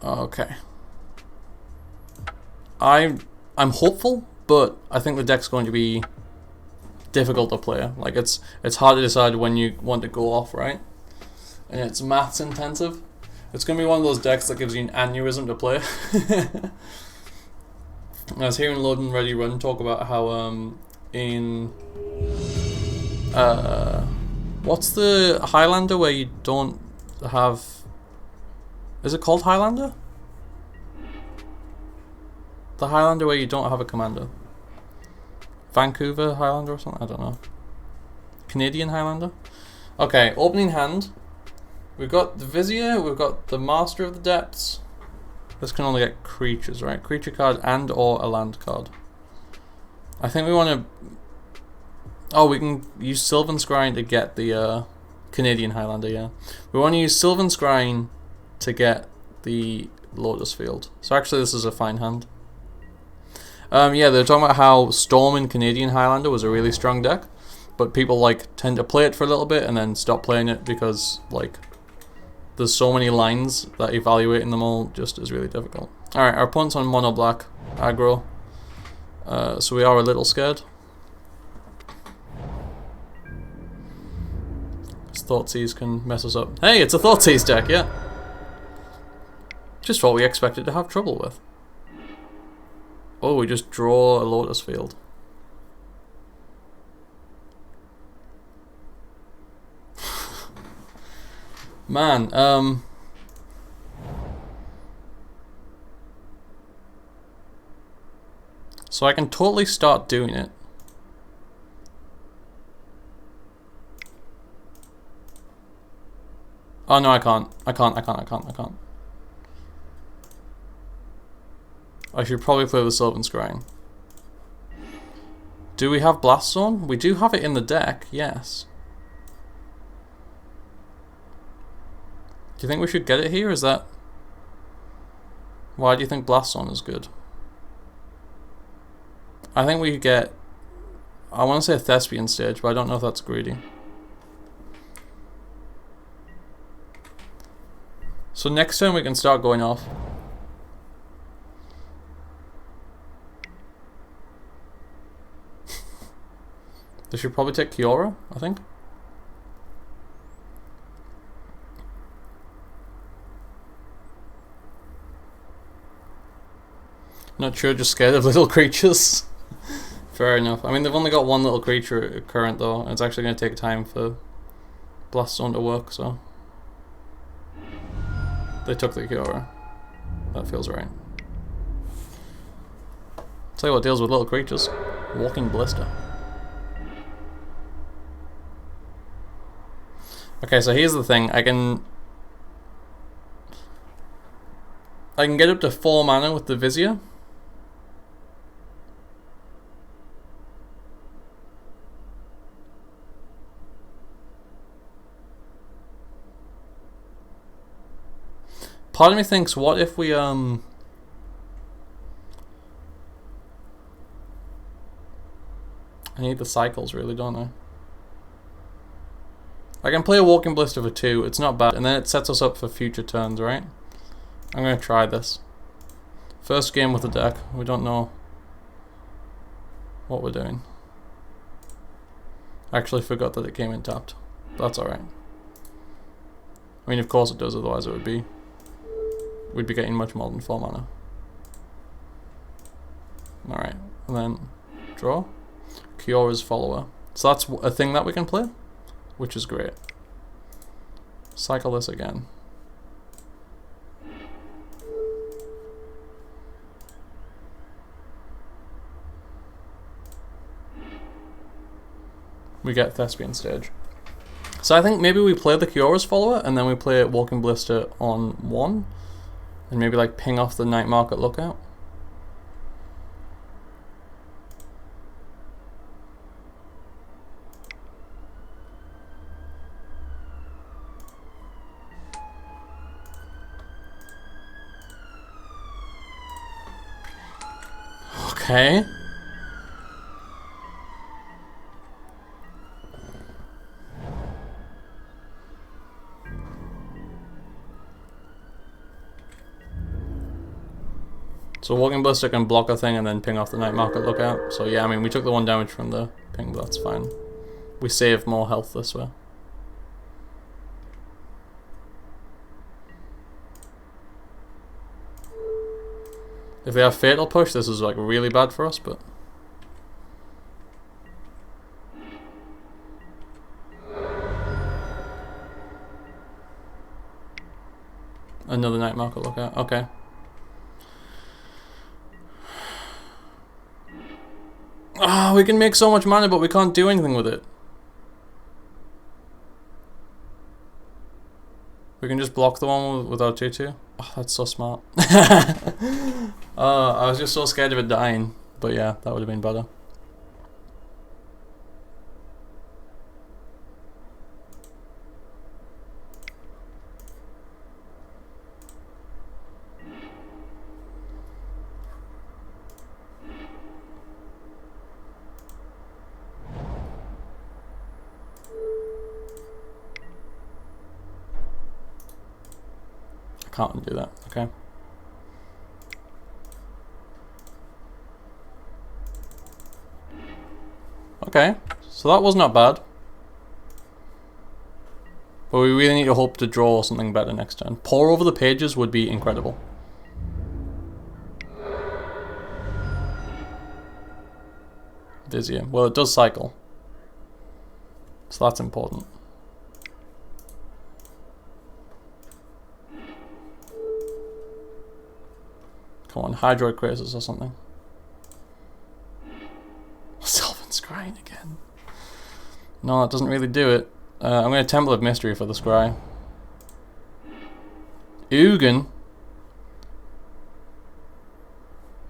Okay. I'm hopeful, but I think the deck's going to be difficult to play. Like it's hard to decide when you want to go off, right? And it's maths intensive. It's gonna be one of those decks that gives you an aneurysm to play. I was hearing Load and Ready Run talk about how in what's the Highlander where you don't have, is it called Highlander? The Highlander where you don't have a commander. Vancouver Highlander or something? I don't know. Canadian Highlander? Okay, opening hand. We've got the Vizier, we've got the Master of the Depths. This can only get creatures, right? Creature card and or a land card. I think we want to... Oh, we can use Sylvan Scrying to get the Canadian Highlander, yeah. We want to use Sylvan Scrying to get the Lotus Field. So actually this is a fine hand. Yeah, they're talking about how Storm in Canadian Highlander was a really strong deck, but people like tend to play it for a little bit and then stop playing it because like there's so many lines that evaluating them all just is really difficult. Alright, our opponent's on mono black, aggro, so we are a little scared. This Thoughtseize can mess us up. Hey, it's a Thoughtseize deck, yeah. Just what we expected to have trouble with. Oh, we just draw a Lotus Field. Man, so I can totally start doing it. Oh no, I can't. I can't. I should probably play the Sylvan Scrying. Do we have Blast Zone? We do have it in the deck, yes. Do you think we should get it here? Is that... Why do you think Blast Zone is good? I think we could get... I want to say a Thespian Stage, but I don't know if that's greedy. So next turn we can start going off. They should probably take Kiora, I think. Not sure, just scared of little creatures. Fair enough. I mean, they've only got one little creature current though, and it's actually going to take time for Blast Zone to work, so... They took the Kiora. That feels right. Tell you what deals with little creatures. Walking Blister. Okay, so here's the thing. I can get up to 4 mana with the Vizier. Part of me thinks, what if we I need the cycles really, don't I? I can play a Walking Blister for 2, it's not bad, and then it sets us up for future turns, right? I'm gonna try this. First game with the deck, we don't know what we're doing. I actually forgot that it came in tapped. That's alright. I mean, of course it does, otherwise it would be... We'd be getting much more than 4 mana. Alright, and then draw. Kiora's Follower. So that's a thing that we can play, which is great. Cycle this again. We get Thespian Stage. So I think maybe we play the Kiora's Follower and then we play Walking Blister on 1 and maybe like ping off the Night Market Lookout. Okay. So Walking Ballista can block a thing and then ping off the Night Market Lookout. So yeah, I mean, we took the 1 damage from the ping, but that's fine. We save more health this way. If they have Fatal Push, this is like really bad for us, but... Another Night Market Lookout, okay. Ah, we can make so much mana, but we can't do anything with it. We can just block the one with our 2/2. Oh, that's so smart. I was just so scared of it dying, but yeah, that would have been better. Can't do that, okay. Okay, so that was not bad. But we really need to hope to draw something better next turn. Pour over the pages would be incredible. Vizier. Well, it does cycle. So that's important. Come on, Hydroid Crazes or something. Sylvan Scrying again. No, that doesn't really do it. I'm going to Temple of Mystery for the Scry. Ugin.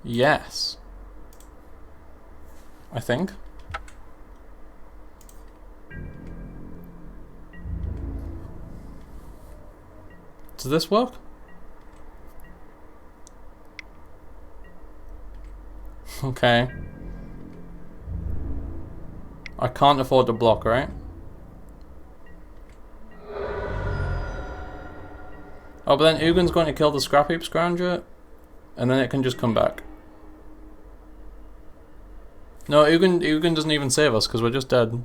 Yes. I think. Does this work? Okay. I can't afford to block, right? Oh, but then Ugin's going to kill the Scrap Heap Scrounger, and then it can just come back. No, Ugin doesn't even save us, because we're just dead.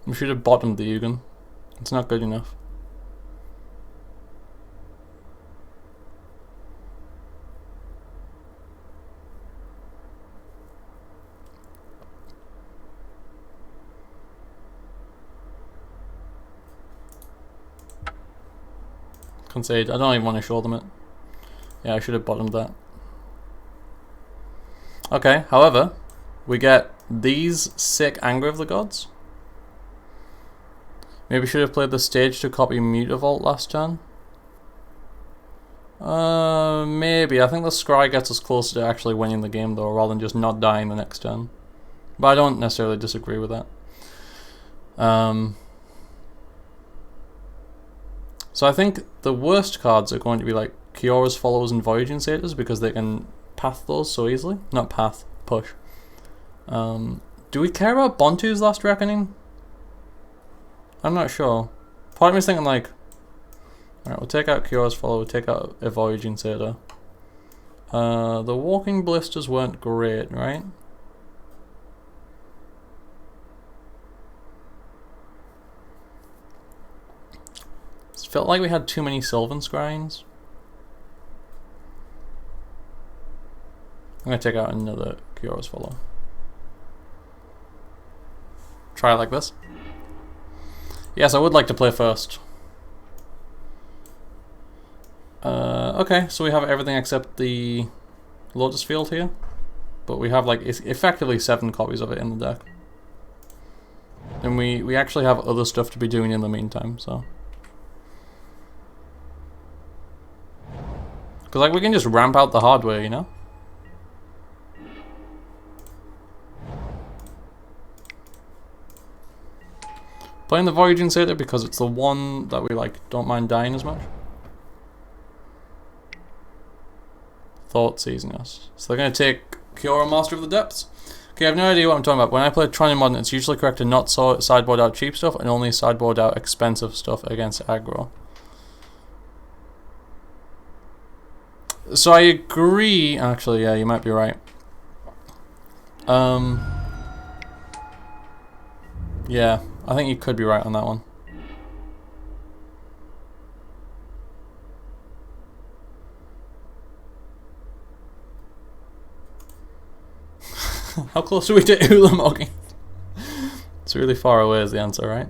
We should have bottomed the Ugin. It's not good enough. Concede. I don't even want to show them it. Yeah, I should have bottomed that. Okay, however, we get these sick Anger of the Gods. Maybe should have played the stage to copy Mutavault last turn. Maybe. I think the Scry gets us closer to actually winning the game though, rather than just not dying the next turn. But I don't necessarily disagree with that. So I think the worst cards are going to be like Kiora's Followers and Voyaging Satyrs because they can path those so easily. Not path, push. Do we care about Bontu's Last Reckoning? I'm not sure. Part of me is thinking like, alright, we'll take out Kiora's Follower, we'll take out a Voyaging Satyr. The Walking Blisters weren't great, right? It felt like we had too many Sylvan Scryings. I'm gonna take out another Kiora's Follower. Try it like this. Yes, I would like to play first. Okay, so we have everything except the Lotus Field here. But we have like effectively 7 copies of it in the deck. And we actually have other stuff to be doing in the meantime, so. Because like we can just ramp out the hardware, you know? Playing the Voyaging Satyr because it's the one that we like don't mind dying as much. Thought seizing us. So they're going to take Kiora, Master of the Depths. Okay, I have no idea what I'm talking about. When I play Tron in Modern, it's usually correct to not sideboard out cheap stuff and only sideboard out expensive stuff against aggro. So I agree. Actually, yeah, you might be right. Yeah, I think you could be right on that one. How close are we to Ulamogging? It's really far away is the answer, right?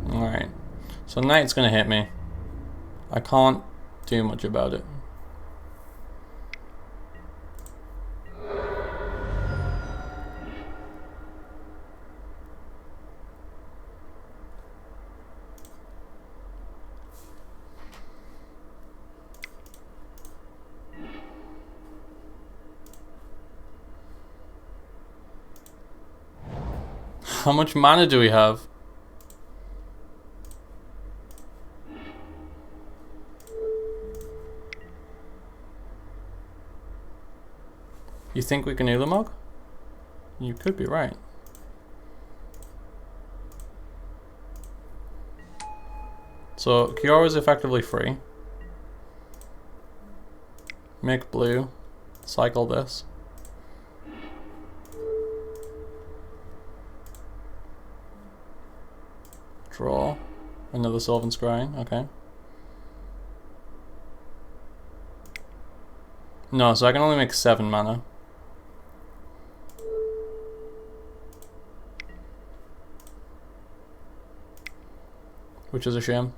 Alright. So Knight's gonna hit me. I can't do much about it. How much mana do we have? You think we can Ulamog? You could be right. So Kiora is effectively free. Make blue. Cycle this. Draw. Another Sylvan Scrying, okay. No, so I can only make 7 mana. Which is a shame.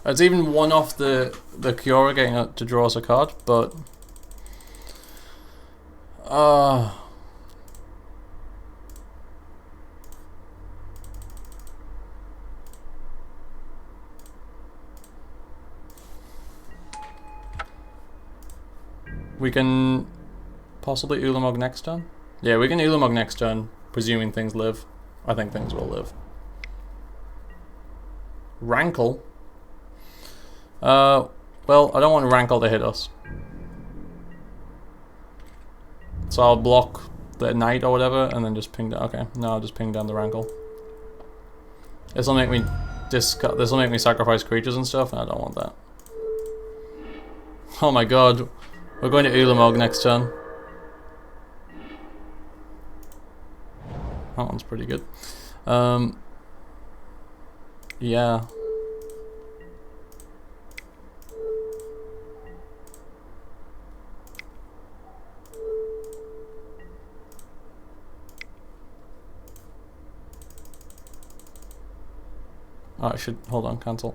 It's even one off the Kiora getting to draw us a card, but we can possibly Ulamog next turn. Yeah, we can Ulamog next turn, presuming things live. I think things will live. Rankle. Well, I don't want Rankle to hit us. So I'll block the Knight or whatever and then just ping down. Okay, no, I'll just ping down the Rankle. This'll make me this'll make me sacrifice creatures and stuff, and I don't want that. Oh my god. We're going to Ulamog next turn. That one's pretty good. Yeah. Oh, I should, hold on, cancel.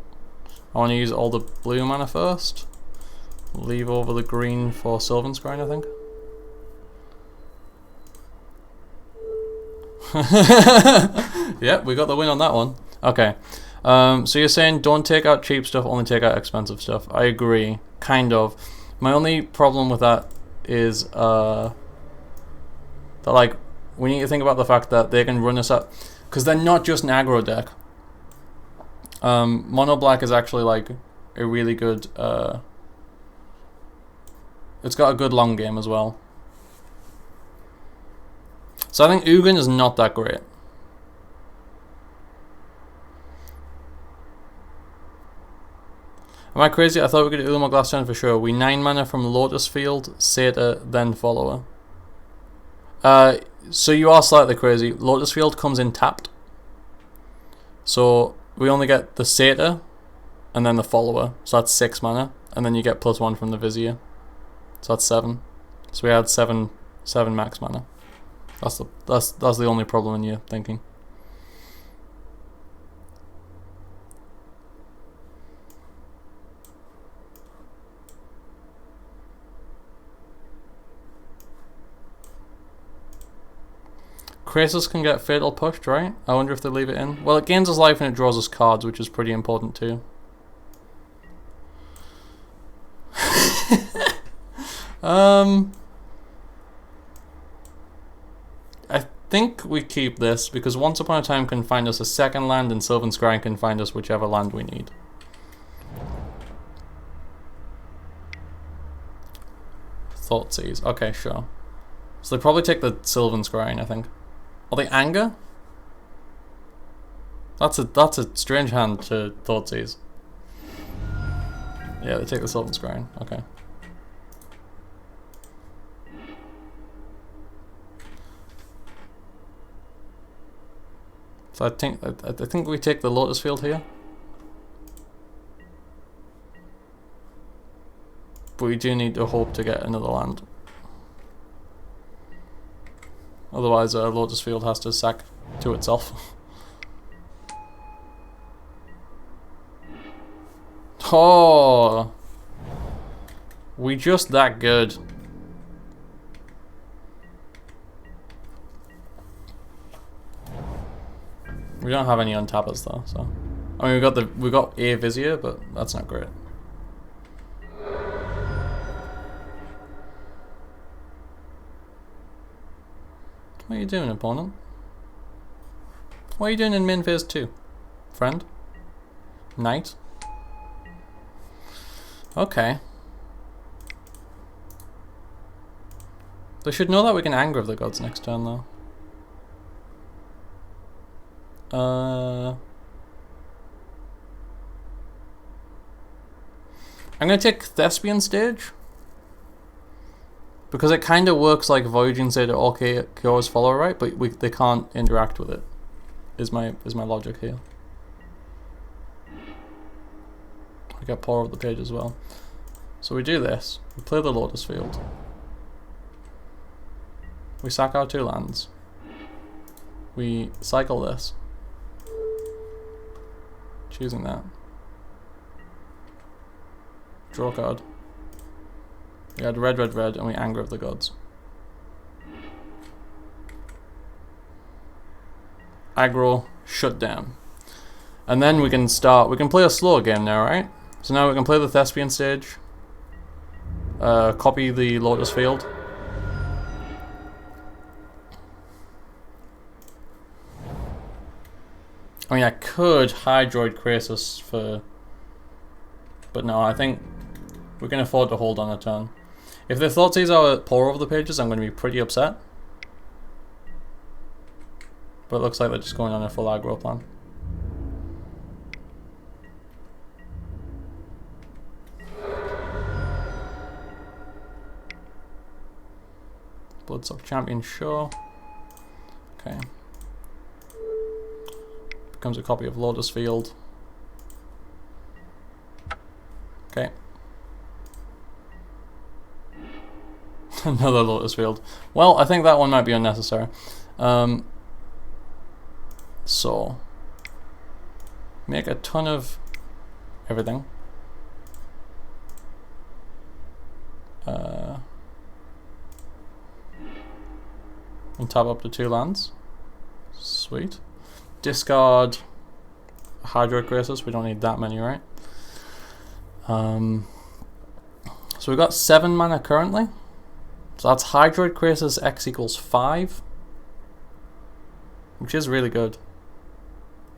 I want to use all the blue mana first. Leave over the green for Sylvan Scrying, I think. Yep, we got the win on that one. Okay. So you're saying don't take out cheap stuff, only take out expensive stuff. I agree, kind of. My only problem with that is that, like, we need to think about the fact that they can run us up, because they're not just an aggro deck. Mono black is actually like a really good it's got a good long game as well. So I think Ugin is not that great. Am I crazy? I thought we could do Ulamog last turn for sure. We 9 mana from Lotus Field, Satyr, then Follower. So you are slightly crazy. Lotus Field comes in tapped. So we only get the Satyr and then the Follower. So that's 6 mana. And then you get +1 from the Vizier. So that's 7. So we had 7 max mana. That's the only problem in your thinking. Krasis can get Fatal pushed, right? I wonder if they leave it in. Well, it gains us life and it draws us cards, which is pretty important too. I think we keep this because Once Upon a Time can find us a second land and Sylvan Scrying can find us whichever land we need. Thoughtseize. Okay, sure. So they probably take the Sylvan Scrying, I think. Or the Anger? That's a strange hand to Thoughtseize. Yeah, they take the Sylvan Scrying. Okay. So I think we take the Lotus Field here. But we do need to hope to get another land. Otherwise, Lotus Field has to sack to itself. Oh, we just that good. We don't have any untappers though, so I mean we got a Vizier, but that's not great. What are you doing, opponent? What are you doing in main phase 2? Friend? Knight? Okay. They should know that we can Anger of the Gods next turn though. I'm gonna take Thespian Stage. Because it kind of works like Voyaging Satyr or Chaos Follower, right? But they can't interact with it. Is my logic here. I get Paw of the Page as well. So we do this. We play the Lotus Field. We sack our 2 lands. We cycle this. Choosing that. Draw card. We had red, red, red, and we Anger of the Gods. Aggro, shut down. And then we can play a slower game now, right? So now we can play the Thespian Stage. Copy the Lotus Field. I mean, I could Hydroid Krasis for... But no, I think we can afford to hold on a turn. If the Thoughtseize are Paw over the Pages, I'm going to be pretty upset. But it looks like they're just going on a full aggro plan. Bloodsuck Champion, sure. Okay. Becomes a copy of Lotus Field. Okay. Another Lotus Field. Well, I think that one might be unnecessary. So, make a ton of everything. And tap up to 2 lands. Sweet. Discard Hydroid Krasis. We don't need that many, right? So we've got 7 mana currently. So that's Hydroid Krasis X equals 5. Which is really good.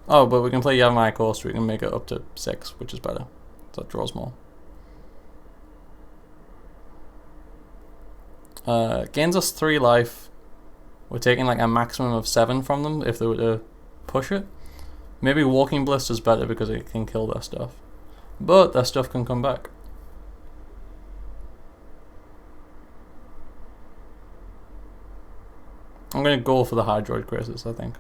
Oh, but we can play Yavimaya Coast, we can make it up to 6, which is better. So that draws more. Gains us 3 life. We're taking like a maximum of 7 from them if they were to push it. Maybe Walking Blister is better because it can kill their stuff. But their stuff can come back. I'm going to go for the Hydroid Krasis, I think.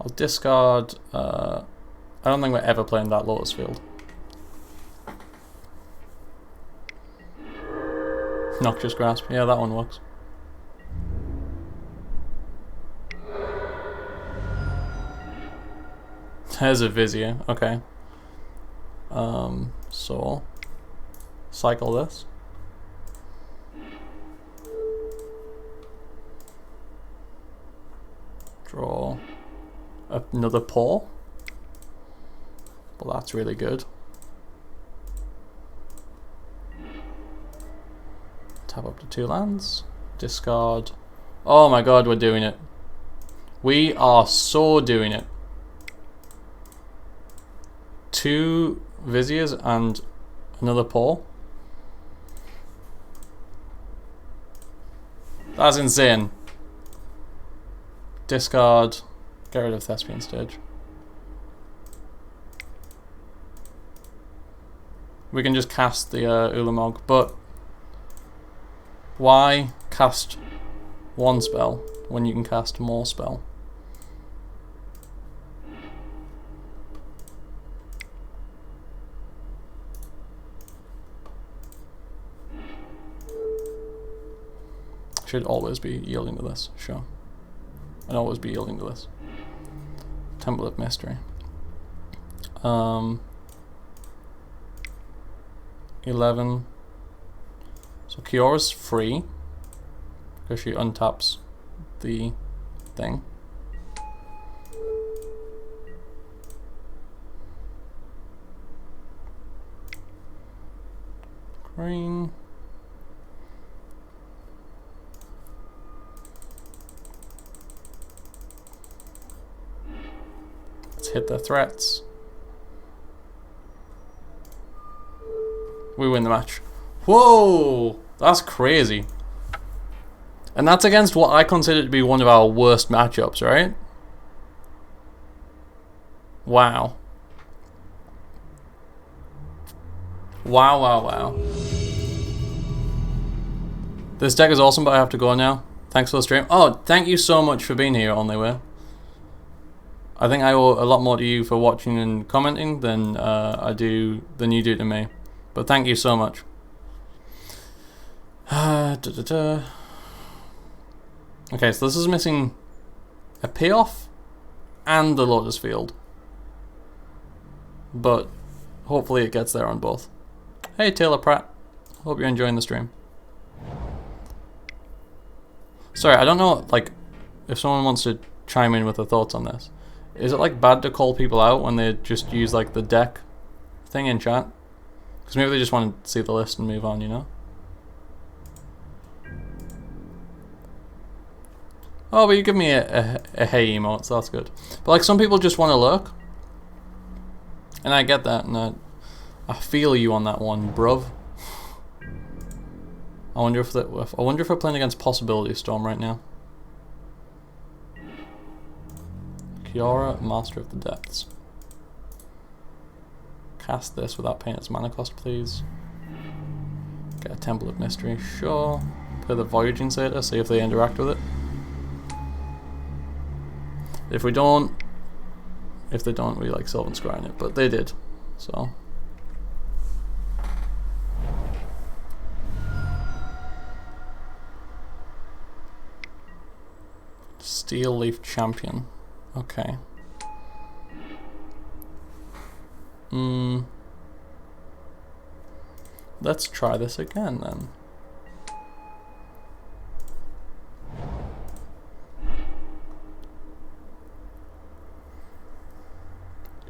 I'll discard... I don't think we're ever playing that Lotus Field. Noxious Grasp. Yeah, that one works. There's a Vizier. Okay. So... cycle this. Draw... another Paw. but that's really good. Tap up to 2 lands. Discard. Oh my god, we're doing it. We are so doing it. 2 Viziers and another paw. That's insane. Discard. Get rid of Thespian Stage. We can just cast the Ulamog, but why cast 1 spell when you can cast more spell? Should always be yielding to this, sure. And always be yielding to this. Temple of Mystery. 11. So Kiora's free because she untaps the thing. Green. Let's hit the threats. We win the match. Whoa! That's crazy. And that's against what I consider to be one of our worst matchups, right? Wow. Wow, wow, wow. This deck is awesome, but I have to go now. Thanks for the stream. Oh, thank you so much for being here, Onlyway. I think I owe a lot more to you for watching and commenting than you do to me. But thank you so much. Okay, so this is missing a payoff and the Lotus Field. But hopefully it gets there on both. Hey Taylor Pratt, hope you're enjoying the stream. Sorry, I don't know, like, if someone wants to chime in with their thoughts on this. Is it like bad to call people out when they just use like the deck thing in chat? Because maybe they just want to see the list and move on, you know? Oh, but you give me a hey emote, so that's good. But like some people just want to lurk. And I get that, and I feel you on that one, bruv. I wonder if we're playing against Possibility Storm right now. Kiora, Master of the Depths. Cast this without paying its mana cost, please. Get a Temple of Mystery, sure. Play the Voyaging Satyr, see if they interact with it. If they don't, we like Sylvan Scrying it, but they did, so. Steel Leaf Champion. Okay. Let's try this again then.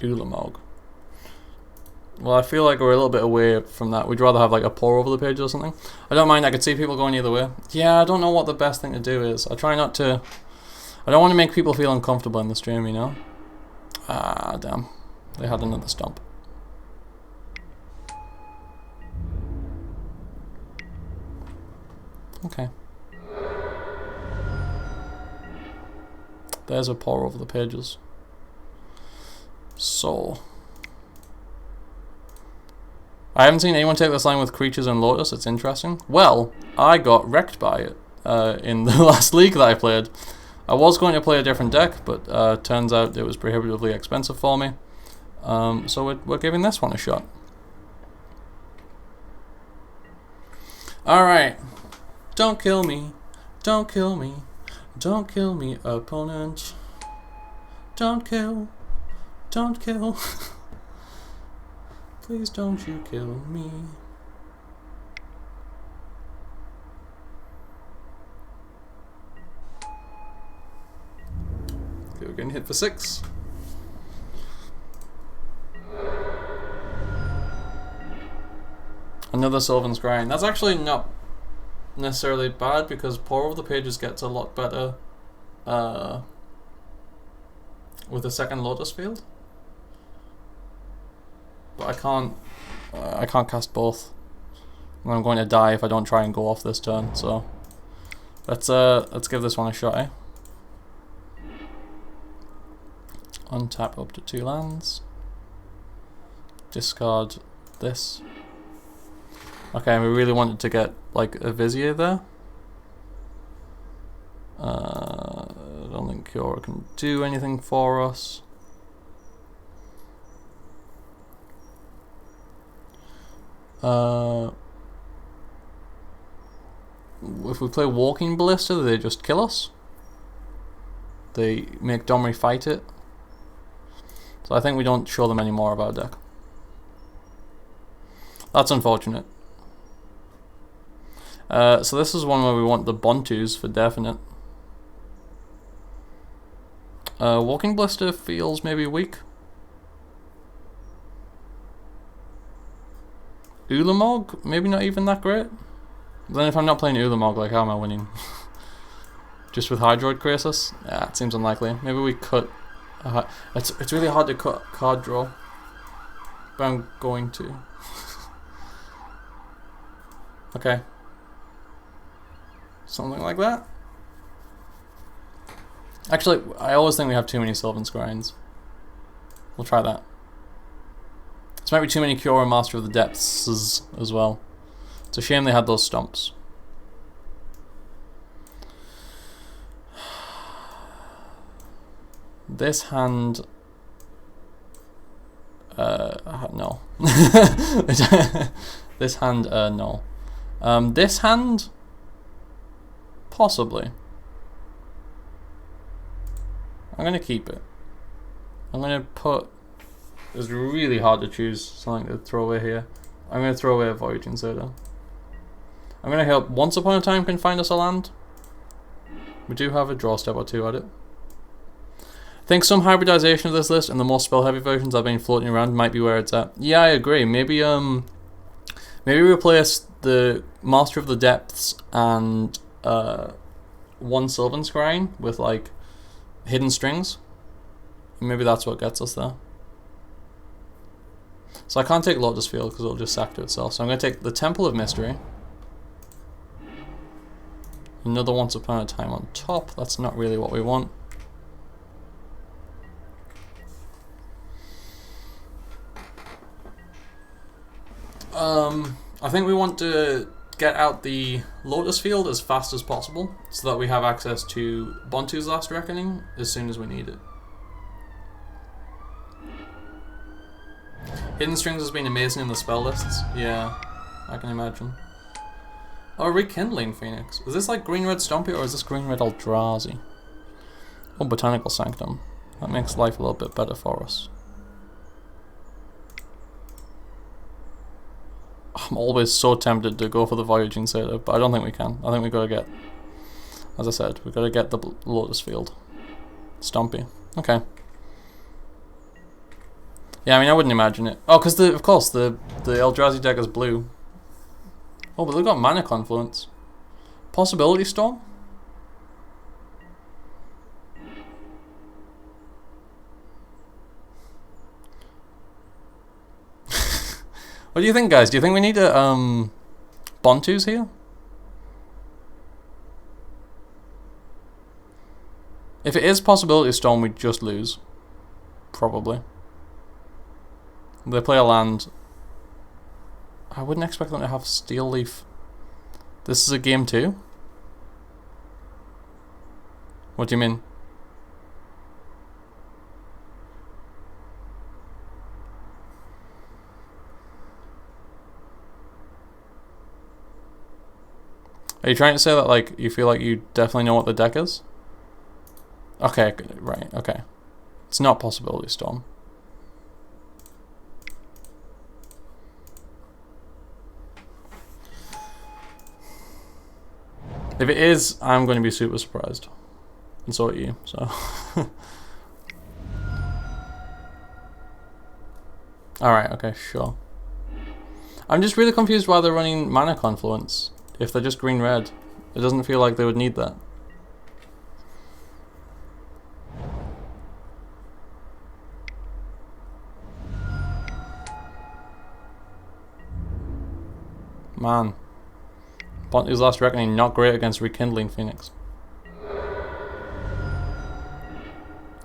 Ulamog. Well, I feel like we're a little bit away from that. We'd rather have like a pour over the page or something. I don't mind, I could see people going either way. Yeah, I don't know what the best thing to do is. I try not to... I don't want to make people feel uncomfortable in the stream, you know? Ah, damn. They had another stomp. Okay. There's a pour over the pages. So... I haven't seen anyone take this line with creatures and Lotus. It's interesting. Well, I got wrecked by it in the last league that I played. I was going to play a different deck, but turns out it was prohibitively expensive for me. So we're giving this one a shot. Alright. Don't kill me. Don't kill me. Don't kill me, opponent. Don't kill. Don't kill. Please don't you kill me. Okay, we're getting hit for 6. Another Sylvan Scrying. That's actually not necessarily bad because Pour Over the Pages gets a lot better with the second Lotus Field. But I can't cast both. And I'm going to die if I don't try and go off this turn, so let's give this one a shot, eh? Untap up to 2 lands. Discard this. Okay, we really wanted to get like a Vizier there. I don't think Kiora can do anything for us. If we play Walking Ballista, they just kill us. They make Domri fight it. So I think we don't show them any more of our deck. That's unfortunate. So this is one where we want the Bontus for definite. Walking Ballista feels maybe weak. Ulamog, maybe not even that great. Then if I'm not playing Ulamog, like how am I winning? Just with Hydroid Crisis? Yeah, it seems unlikely. Maybe we cut... it's really hard to cut card draw. But I'm going to. Okay. Something like that. Actually, I always think we have too many Sylvan Scryings. We'll try that. This might be too many Kiora Master of the Depths as well. It's a shame they had those stomps. This hand... no. This hand, no. This hand... Possibly. I'm going to keep it. I'm going to put... It's really hard to choose something to throw away here. I'm going to throw away a Voyage Inserter. I'm going to help Once Upon a Time can find us a land. We do have a draw step or two at it. I think some hybridization of this list and the more spell heavy versions I've been floating around might be where it's at. Yeah, I agree. Maybe replace the Master of the Depths and one Sylvan Scrying with like Hidden Strings. Maybe that's what gets us there. So I can't take Lotus Field because it'll just sack to itself. So I'm going to take the Temple of Mystery. Another Once Upon a Time on top. That's not really what we want. I think we want to get out the Lotus Field as fast as possible so that we have access to Bontu's Last Reckoning as soon as we need it. Hidden Strings has been amazing in the spell lists. Yeah, I can imagine. Oh, Rekindling Phoenix. Is this like Green-Red Stompy or is this Green-Red Eldrazi? Oh, Botanical Sanctum. That makes life a little bit better for us. I'm always so tempted to go for the Voyage Inserter, but I don't think we can. I think we've got to get, as I said, we've got to get the Lotus Field. Stompy. Okay. Yeah, I mean, I wouldn't imagine it. Oh, because of course, the Eldrazi deck is blue. Oh, but they've got Mana Confluence. Possibility Storm? What do you think, guys? Do you think we need a Bontus here? If it is Possibility Storm, we just lose. Probably. They play a land. I wouldn't expect them to have Steel Leaf. This is a game 2? What do you mean? Are you trying to say that like you feel like you definitely know what the deck is? Okay, right, okay. It's not Possibility Storm. If it is, I'm going to be super surprised. And so are you, so. Alright, okay, sure. I'm just really confused why they're running Mana Confluence if they're just green-red. It doesn't feel like they would need that. Man. Bontu's Last Reckoning, not great against Rekindling Phoenix.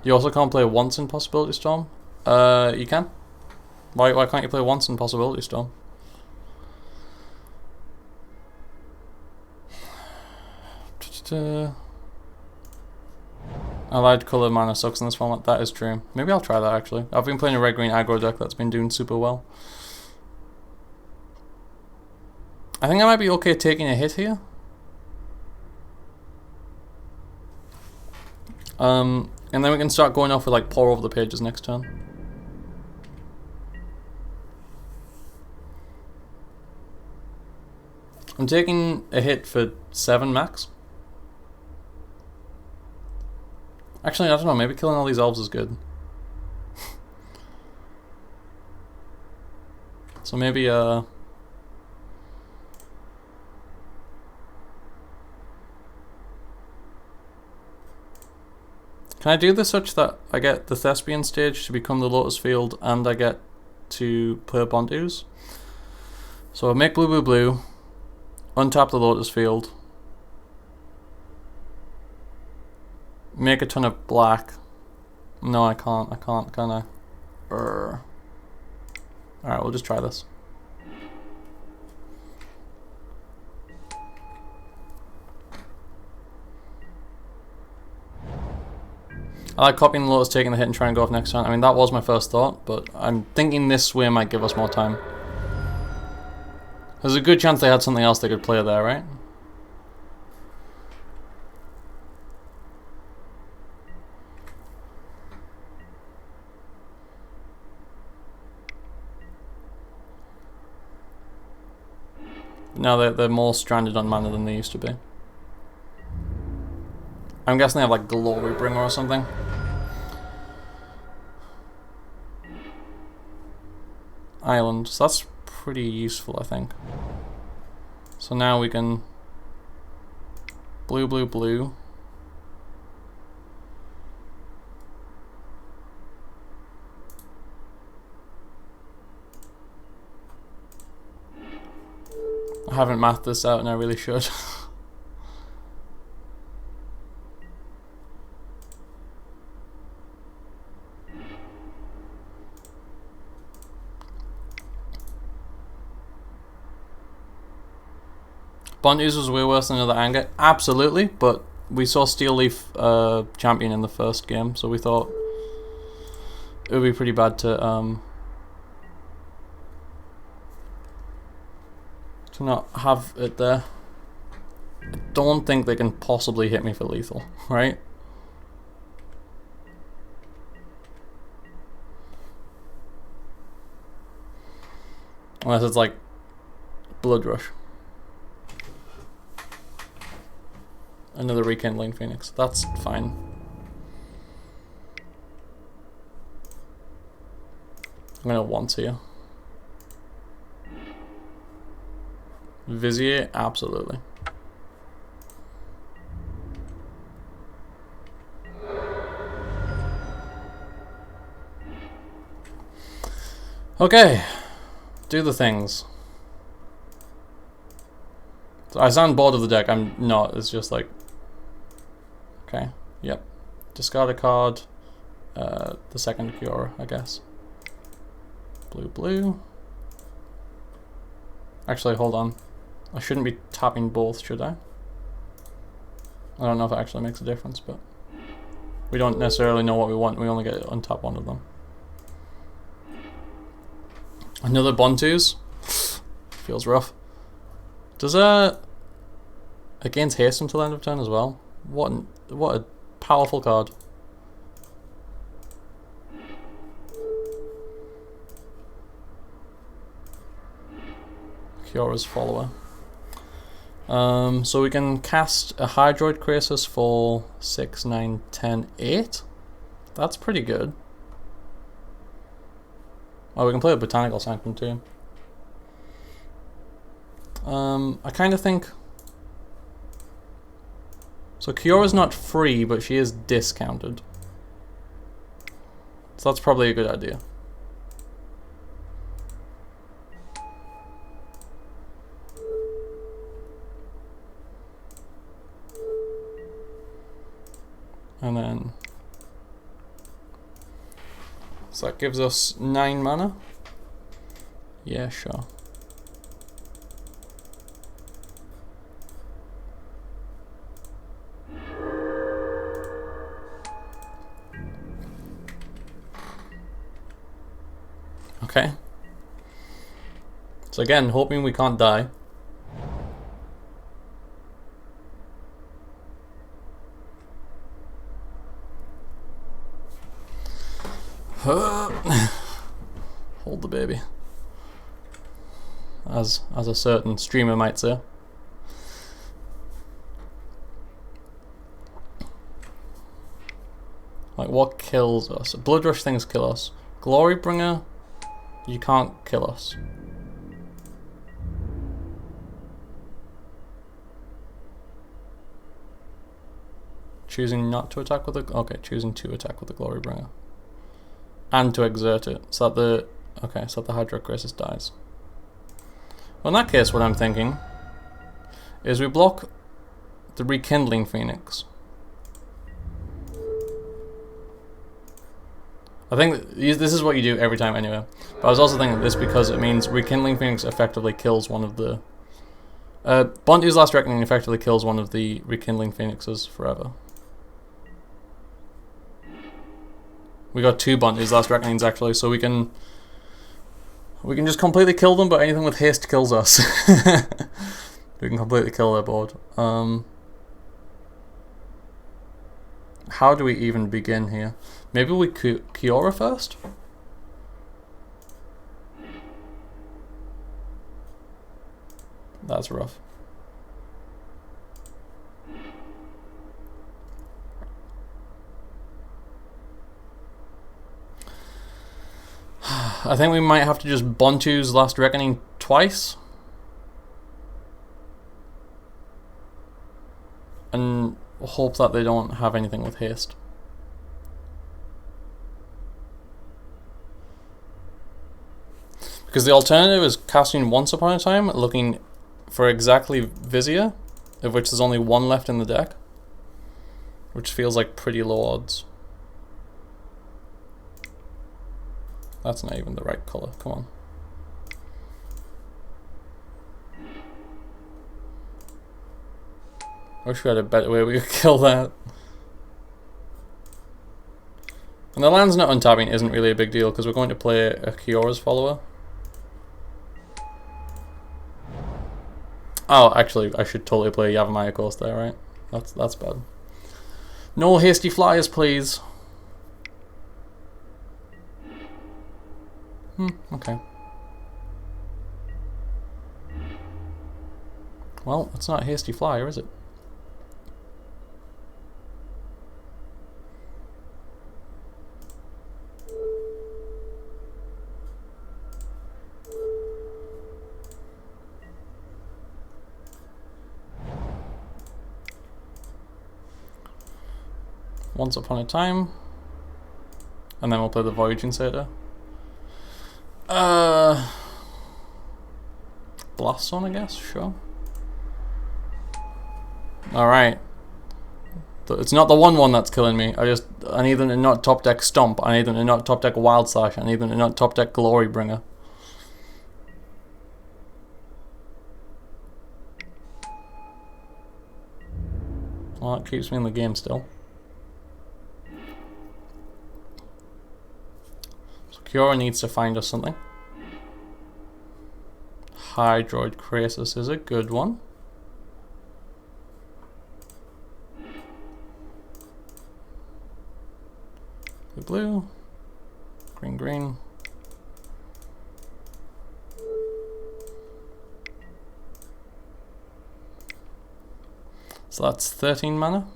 You also can't play once in Possibility Storm? You can. Why can't you play once in Possibility Storm? Allied colour mana sucks in this format. That is true. Maybe I'll try that actually. I've been playing a red-green aggro deck that's been doing super well. I think I might be okay taking a hit here. And then we can start going off with like pour over the pages next turn. I'm taking a hit for 7 max. Actually, I don't know, maybe killing all these elves is good. So maybe, can I do this such that I get the Thespian stage to become the Lotus Field and I get to play Bontus? So I'll make blue, blue, blue, untap the Lotus Field, make a ton of black. No, I can't, can I? Alright, we'll just try this. I like copying the Lotus, taking the hit and trying to go off next turn. I mean, that was my first thought, but I'm thinking this way might give us more time. There's a good chance they had something else they could play there, right? Now they're more stranded on mana than they used to be. I'm guessing they have like Glory Bringer or something. Island, so that's pretty useful, I think. So now we can blue, blue, blue. I haven't mathed this out and I really should. Bontus was way worse than another anger. Absolutely, but we saw Steel Leaf champion in the first game, so we thought it would be pretty bad to not have it there. I don't think they can possibly hit me for lethal, right? Unless it's like Blood Rush. Another Rekindling Phoenix. That's fine. I'm gonna once here. Vizier, absolutely. Okay, do the things. So I sound bored of the deck. I'm not. It's just like, okay, yep. Discard a card. The second cure, I guess. Blue, blue. Actually, hold on. I shouldn't be tapping both, should I? I don't know if it actually makes a difference, but we don't necessarily know what we want. We only get to untap one of them. Another Bontus. Feels rough. Does it gains haste until the end of turn as well? What a powerful card. Kyora's follower. So we can cast a Hydroid Krasis for 6, 9, 10, 8. That's pretty good. Oh, we can play a Botanical Sanctum too. I kind of think... So Kiora's not free, but she is discounted. So that's probably a good idea. And then... So that gives us 9 mana. Yeah, sure. Okay. So again, hoping we can't die. Hold the baby. As a certain streamer might say. Like, what kills us? Blood Rush things kill us. Glorybringer, you can't kill us. Choosing not to attack with the... Okay, choosing to attack with the Glorybringer. And to exert it. So that the... Okay, so that the Hydrocrisis dies. Well, in that case, what I'm thinking is we block the Rekindling Phoenix. I think this is what you do every time anyway. But I was also thinking this because it means Rekindling Phoenix effectively kills one of the... Bontu's Last Reckoning effectively kills one of the Rekindling Phoenixes forever. We got 2 Bontu's Last Reckonings actually, so we can just completely kill them, but anything with haste kills us. We can completely kill their board. How do we even begin here? Maybe we Kiora first? That's rough. I think we might have to just Bontu's Last Reckoning twice. And hope that they don't have anything with haste. Because the alternative is casting Once Upon a Time, looking for exactly Vizier, of which there's only 1 left in the deck. Which feels like pretty low odds. That's not even the right color, come on. I wish we had a better way we could kill that. And the land's not untapping isn't really a big deal because we're going to play a Kiora's follower. Oh, actually, I should totally play Yavimaya Coast there, right? That's bad. No hasty flyers, please. Okay. Well, it's not a hasty flyer, is it? Once Upon a Time. And then we'll play the Voyaging Satyr. Blast Zone, I guess, sure. Alright. It's not the 1/1 that's killing me. I need them to not top deck Stomp. I need them to not top deck Wild Slash. I need them to not top deck Glorybringer. Well, it keeps me in the game still. So Kiora needs to find us something. Hydroid Crisis is a good one. Blue, blue. Green, green. So that's 13 mana.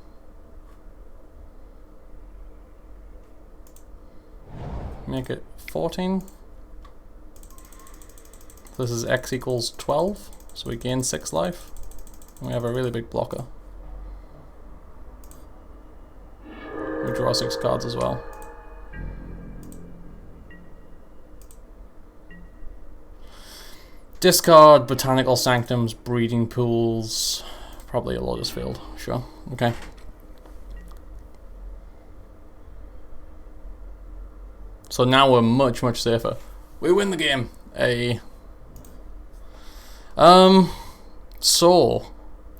Make it 14. This is x equals 12, So we gain 6 life. We have a really big blocker. We draw 6 cards as well. Discard Botanical Sanctums, Breeding Pools, probably a Lotus Field, sure, okay. So now we're much, much safer. We win the game. So,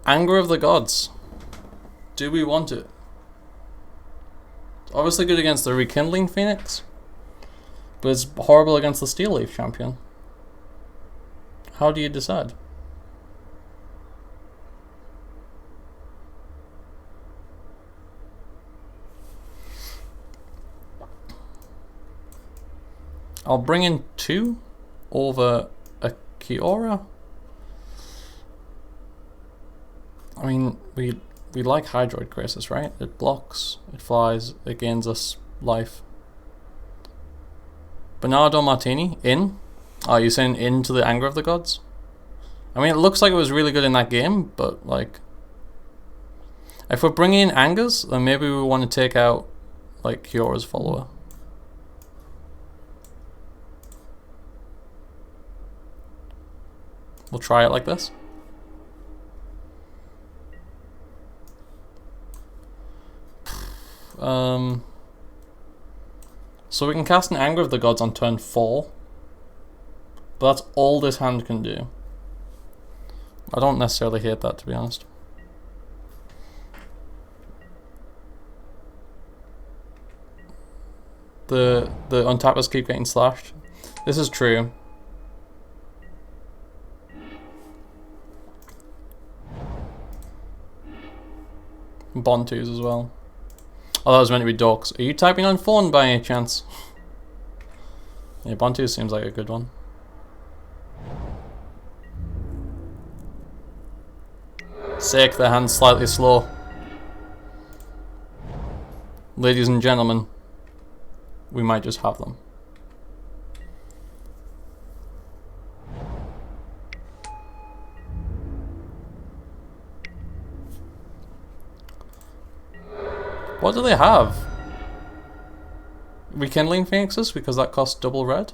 Anger of the Gods. Do we want it? Obviously good against the Rekindling Phoenix, but it's horrible against the Steel Leaf champion. How do you decide? I'll bring in 2 over a Kiora. I mean, we like Hydroid Crisis, right? It blocks, it flies, it gains us life. Bernardo Martini, in? Oh, you're saying into the Anger of the Gods? I mean, it looks like it was really good in that game, but like, if we're bringing in Angers, then maybe we want to take out like Kyora's follower. We'll try it like this. So we can cast an Anger of the Gods on turn 4. But that's all this hand can do. I don't necessarily hate that, to be honest. The untappers keep getting slashed. This is true. Bontus as well. Oh, that was meant to be Dorks. Are you typing on phone by any chance? Yeah, Bontus seems like a good one. Sick, the hand's slightly slow. Ladies and gentlemen, we might just have them. What do they have? Rekindling Phoenixes because that costs double red?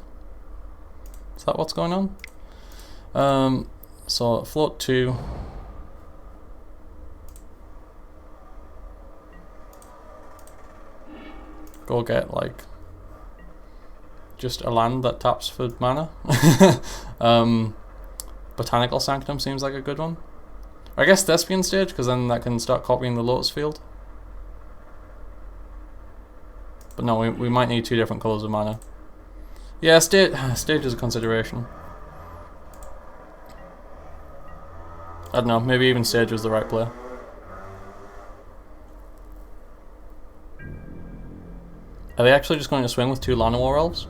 Is that what's going on? So float 2. Go get like just a land that taps for mana. Botanical Sanctum seems like a good one. Or I guess Thespian Stage, because then that can start copying the Lotus Field. But no, we might need 2 different colours of mana. Yeah, stage is a consideration. I don't know, maybe even Stage was the right play. Are they actually just going to swing with 2 Llanowar Elves?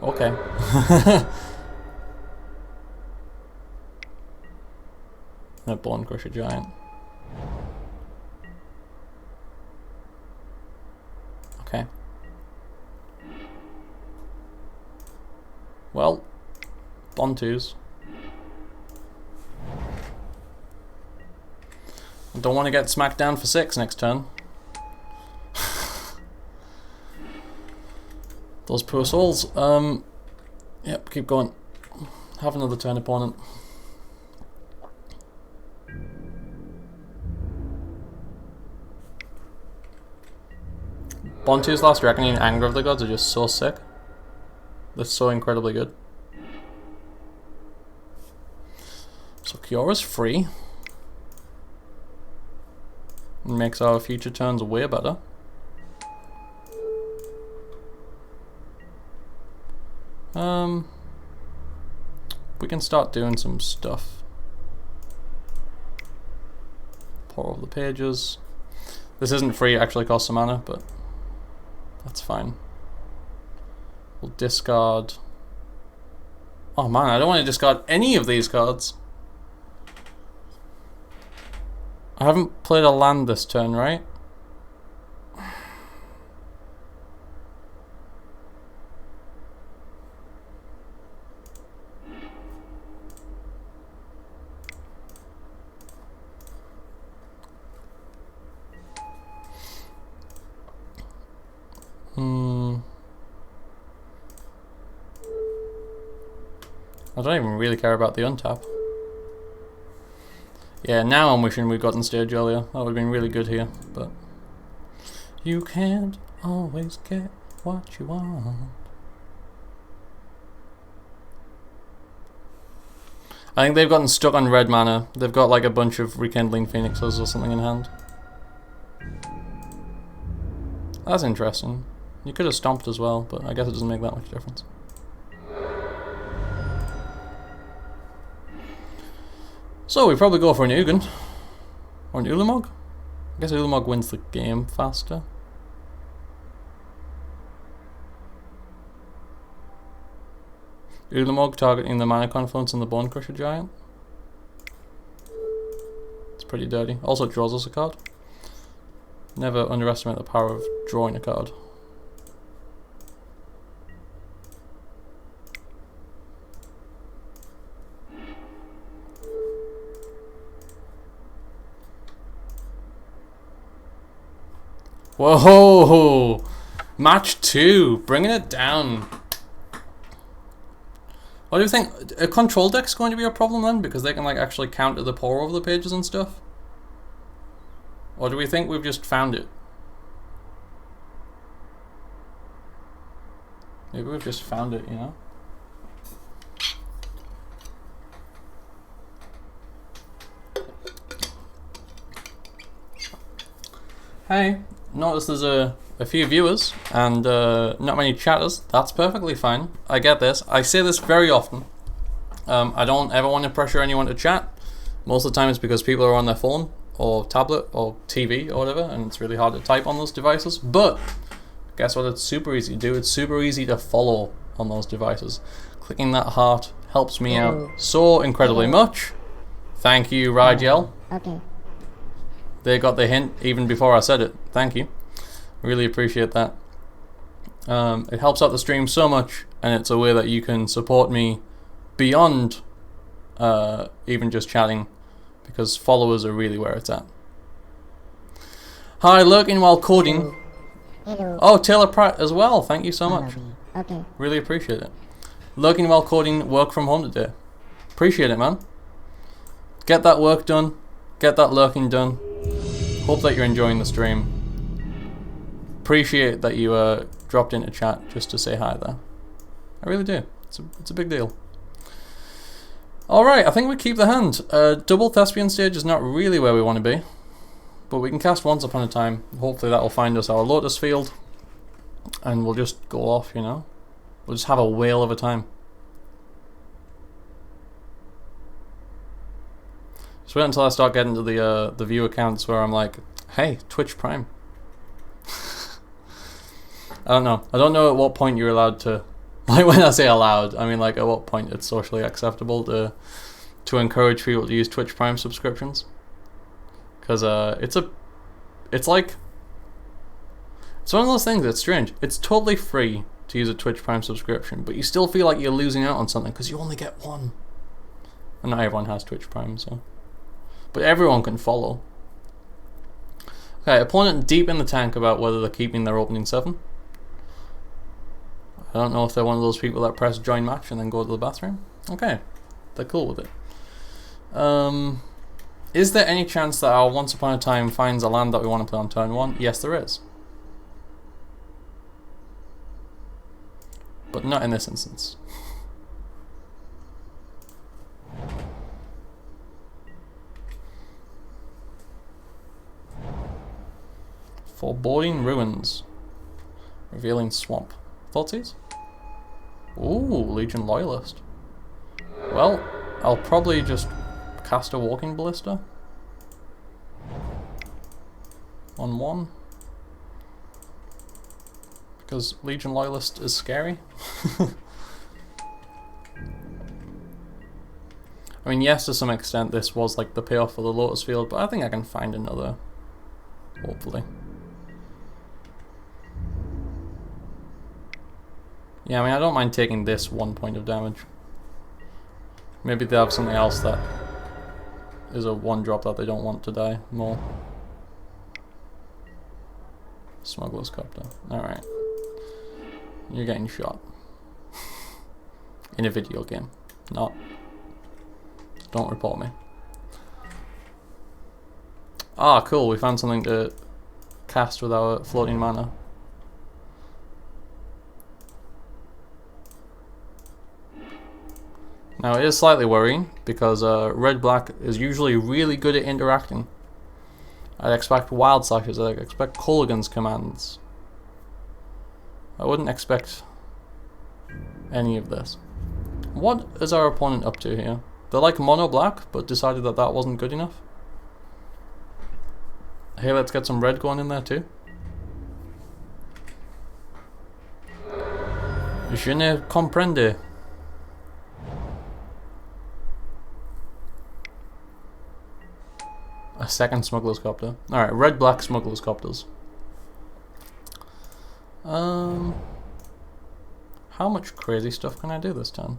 Okay. A Bone Crusher Giant. Okay. Well, Bontus. I don't want to get smacked down for 6 next turn. Those poor souls. Yep, keep going. Have another turn, opponent. Bontu's Last Reckoning and Anger of the Gods are just so sick. They're so incredibly good. So Kyora's free. It makes our future turns way better. We can start doing some stuff. Pour over the pages. This isn't free, it actually costs some mana, but that's fine. We'll discard. Oh man, I don't want to discard any of these cards. I haven't played a land this turn, right? I don't even really care about the untap. Yeah, now I'm wishing we'd gotten stage earlier. That would have been really good here, but you can't always get what you want. I think they've gotten stuck on red mana. They've got like a bunch of Rekindling Phoenixes or something in hand. That's interesting. You could have stomped as well, but I guess it doesn't make that much difference. So we probably go for an Ugin. Or an Ulamog? I guess Ulamog wins the game faster. Ulamog targeting the Mana Confluence and the Bone Crusher Giant. It's pretty dirty. Also draws us a card. Never underestimate the power of drawing a card. Whoa! Match 2, bringing it down. What do you think? A control deck's going to be a problem then? Because they can like actually counter the pour over the pages and stuff? Or do we think we've just found it? Maybe we've just found it, you know? Hey, notice there's a few viewers and not many chatters. That's perfectly fine. I get this. I say this very often. I don't ever want to pressure anyone to chat. Most of the time it's because people are on their phone or tablet or TV or whatever, and it's really hard to type on those devices. But guess what? It's super easy to do. It's super easy to follow on those devices. Clicking that heart helps me out so incredibly much. Thank you, Rigel. Okay. They got the hint even before I said it. Thank you. Really appreciate that. It helps out the stream so much, and it's a way that you can support me beyond even just chatting, because followers are really where it's at. Hi, lurking while coding. Hello. Oh, Taylor Pratt as well. Thank you so much. Okay. Really appreciate it. Lurking while coding, work from home today. Appreciate it, man. Get that work done. Get that lurking done. Hope that you're enjoying the stream. Appreciate that you dropped into chat just to say hi there. I really do. It's a big deal. Alright, I think we keep the hand. Double Thespian stage is not really where we want to be, but we can cast Once Upon a Time. Hopefully that will find us our Lotus Field, and we'll just go off, you know? We'll just have a whale of a time. Just wait until I start getting to the view accounts where I'm like, hey, Twitch Prime. I don't know. I don't know at what point you're allowed to, like when I say allowed, I mean like at what point it's socially acceptable to encourage people to use Twitch Prime subscriptions. Because it's one of those things that's strange. It's totally free to use a Twitch Prime subscription, but you still feel like you're losing out on something because you only get one. And not everyone has Twitch Prime, so. But everyone can follow. Okay, opponent deep in the tank about whether they're keeping their opening 7. I don't know if they're one of those people that press join match and then go to the bathroom. Okay, they're cool with it. Is there any chance that our Once Upon a Time finds a land that we want to play on turn 1? Yes, there is. But not in this instance. Foreboding Ruins. Revealing Swamp. Thoughtsies? Ooh, Legion Loyalist. Well, I'll probably just cast a Walking Ballista. On 1. Because Legion Loyalist is scary. I mean, yes, to some extent this was like the payoff for the Lotus Field, but I think I can find another. Hopefully. Yeah, I mean, I don't mind taking this 1 point of damage. Maybe they have something else that is a 1-drop that they don't want to die more. Smuggler's Copter. Alright. You're getting shot. In a video game. Not. Don't report me. Ah, cool. We found something to cast with our floating mana. Now it is slightly worrying because red-black is usually really good at interacting. I'd expect Wild Slashes, I'd expect Culligan's commands. I wouldn't expect any of this. What is our opponent up to here? They're like mono black, but decided that that wasn't good enough. Hey, let's get some red going in there too. Je ne comprende. A second Smuggler's Copter. Alright, red-black Smuggler's Copters. How much crazy stuff can I do this time?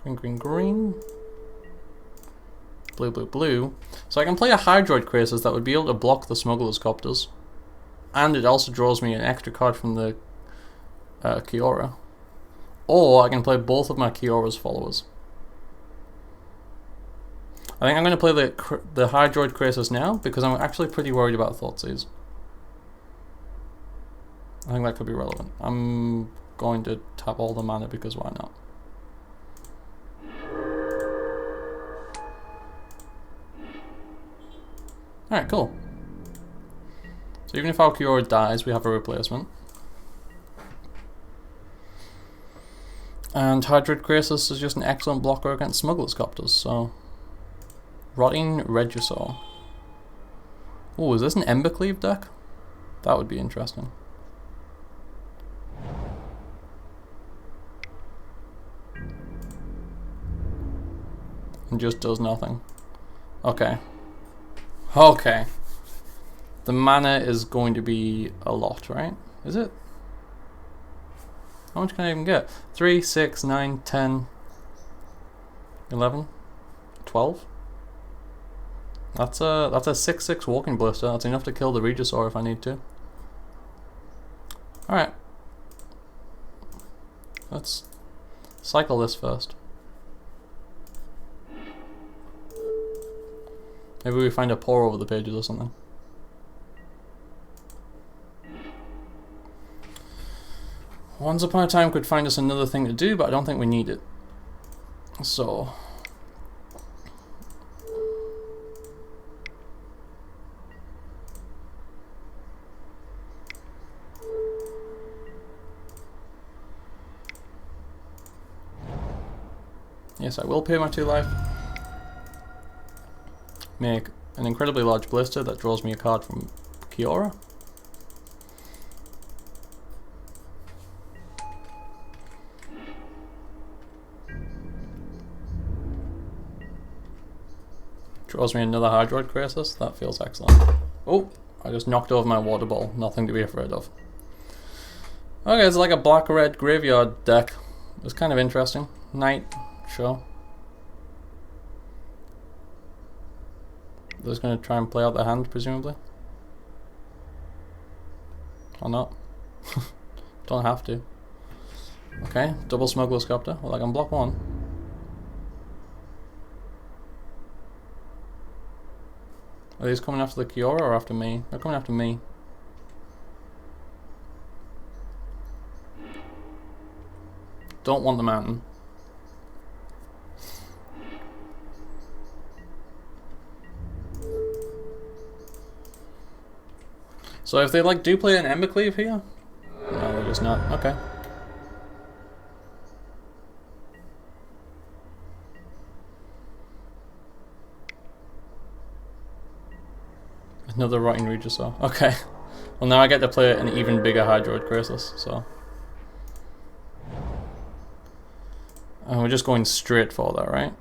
Green, green, green. Blue, blue, blue. So I can play a Hydroid Krasis that would be able to block the Smuggler's Copters. And it also draws me an extra card from the Kiora. Or I can play both of my Kiora's followers. I think I'm going to play the Hydroid Krasis now because I'm actually pretty worried about Thoughtseize. I think that could be relevant. I'm going to tap all the mana because why not? Alright, cool. So even if our Kiora dies, we have a replacement. And Hydroid Krasis is just an excellent blocker against Smuggler's Copters, so... Rotting Regisaur. Oh, is this an Embercleave deck? That would be interesting. And just does nothing. Okay. Okay. The mana is going to be a lot, right? Is it? How much can I even get? 3, 6, 9, 10, 11, 12? That's a 6/6 Walking Blister. That's enough to kill the Regisaur if I need to. Alright. Let's cycle this first. Maybe we find a pore over the pages or something. Once upon a time could find us another thing to do, but I don't think we need it. So... Yes, I will pay my 2 life. Make an incredibly large blister that draws me a card from Kiora. Draws me another Hydroid Krasis. That feels excellent. Oh, I just knocked over my water ball. Nothing to be afraid of. Okay, it's like a black-red graveyard deck. It's kind of interesting. Knight, sure. They're just going to try and play out their hand, presumably. Or not. Don't have to. Okay, double Smuggler's Copter. Well, I can block one. Are these coming after the Kiora or after me? They're coming after me. Don't want the mountain. So if they like do play an Embercleave here? No, they're just not. Okay. Another Rotting Regisaur. Okay. Well, now I get to play an even bigger Hydroid Krasis, so... And we're just going straight for that, right?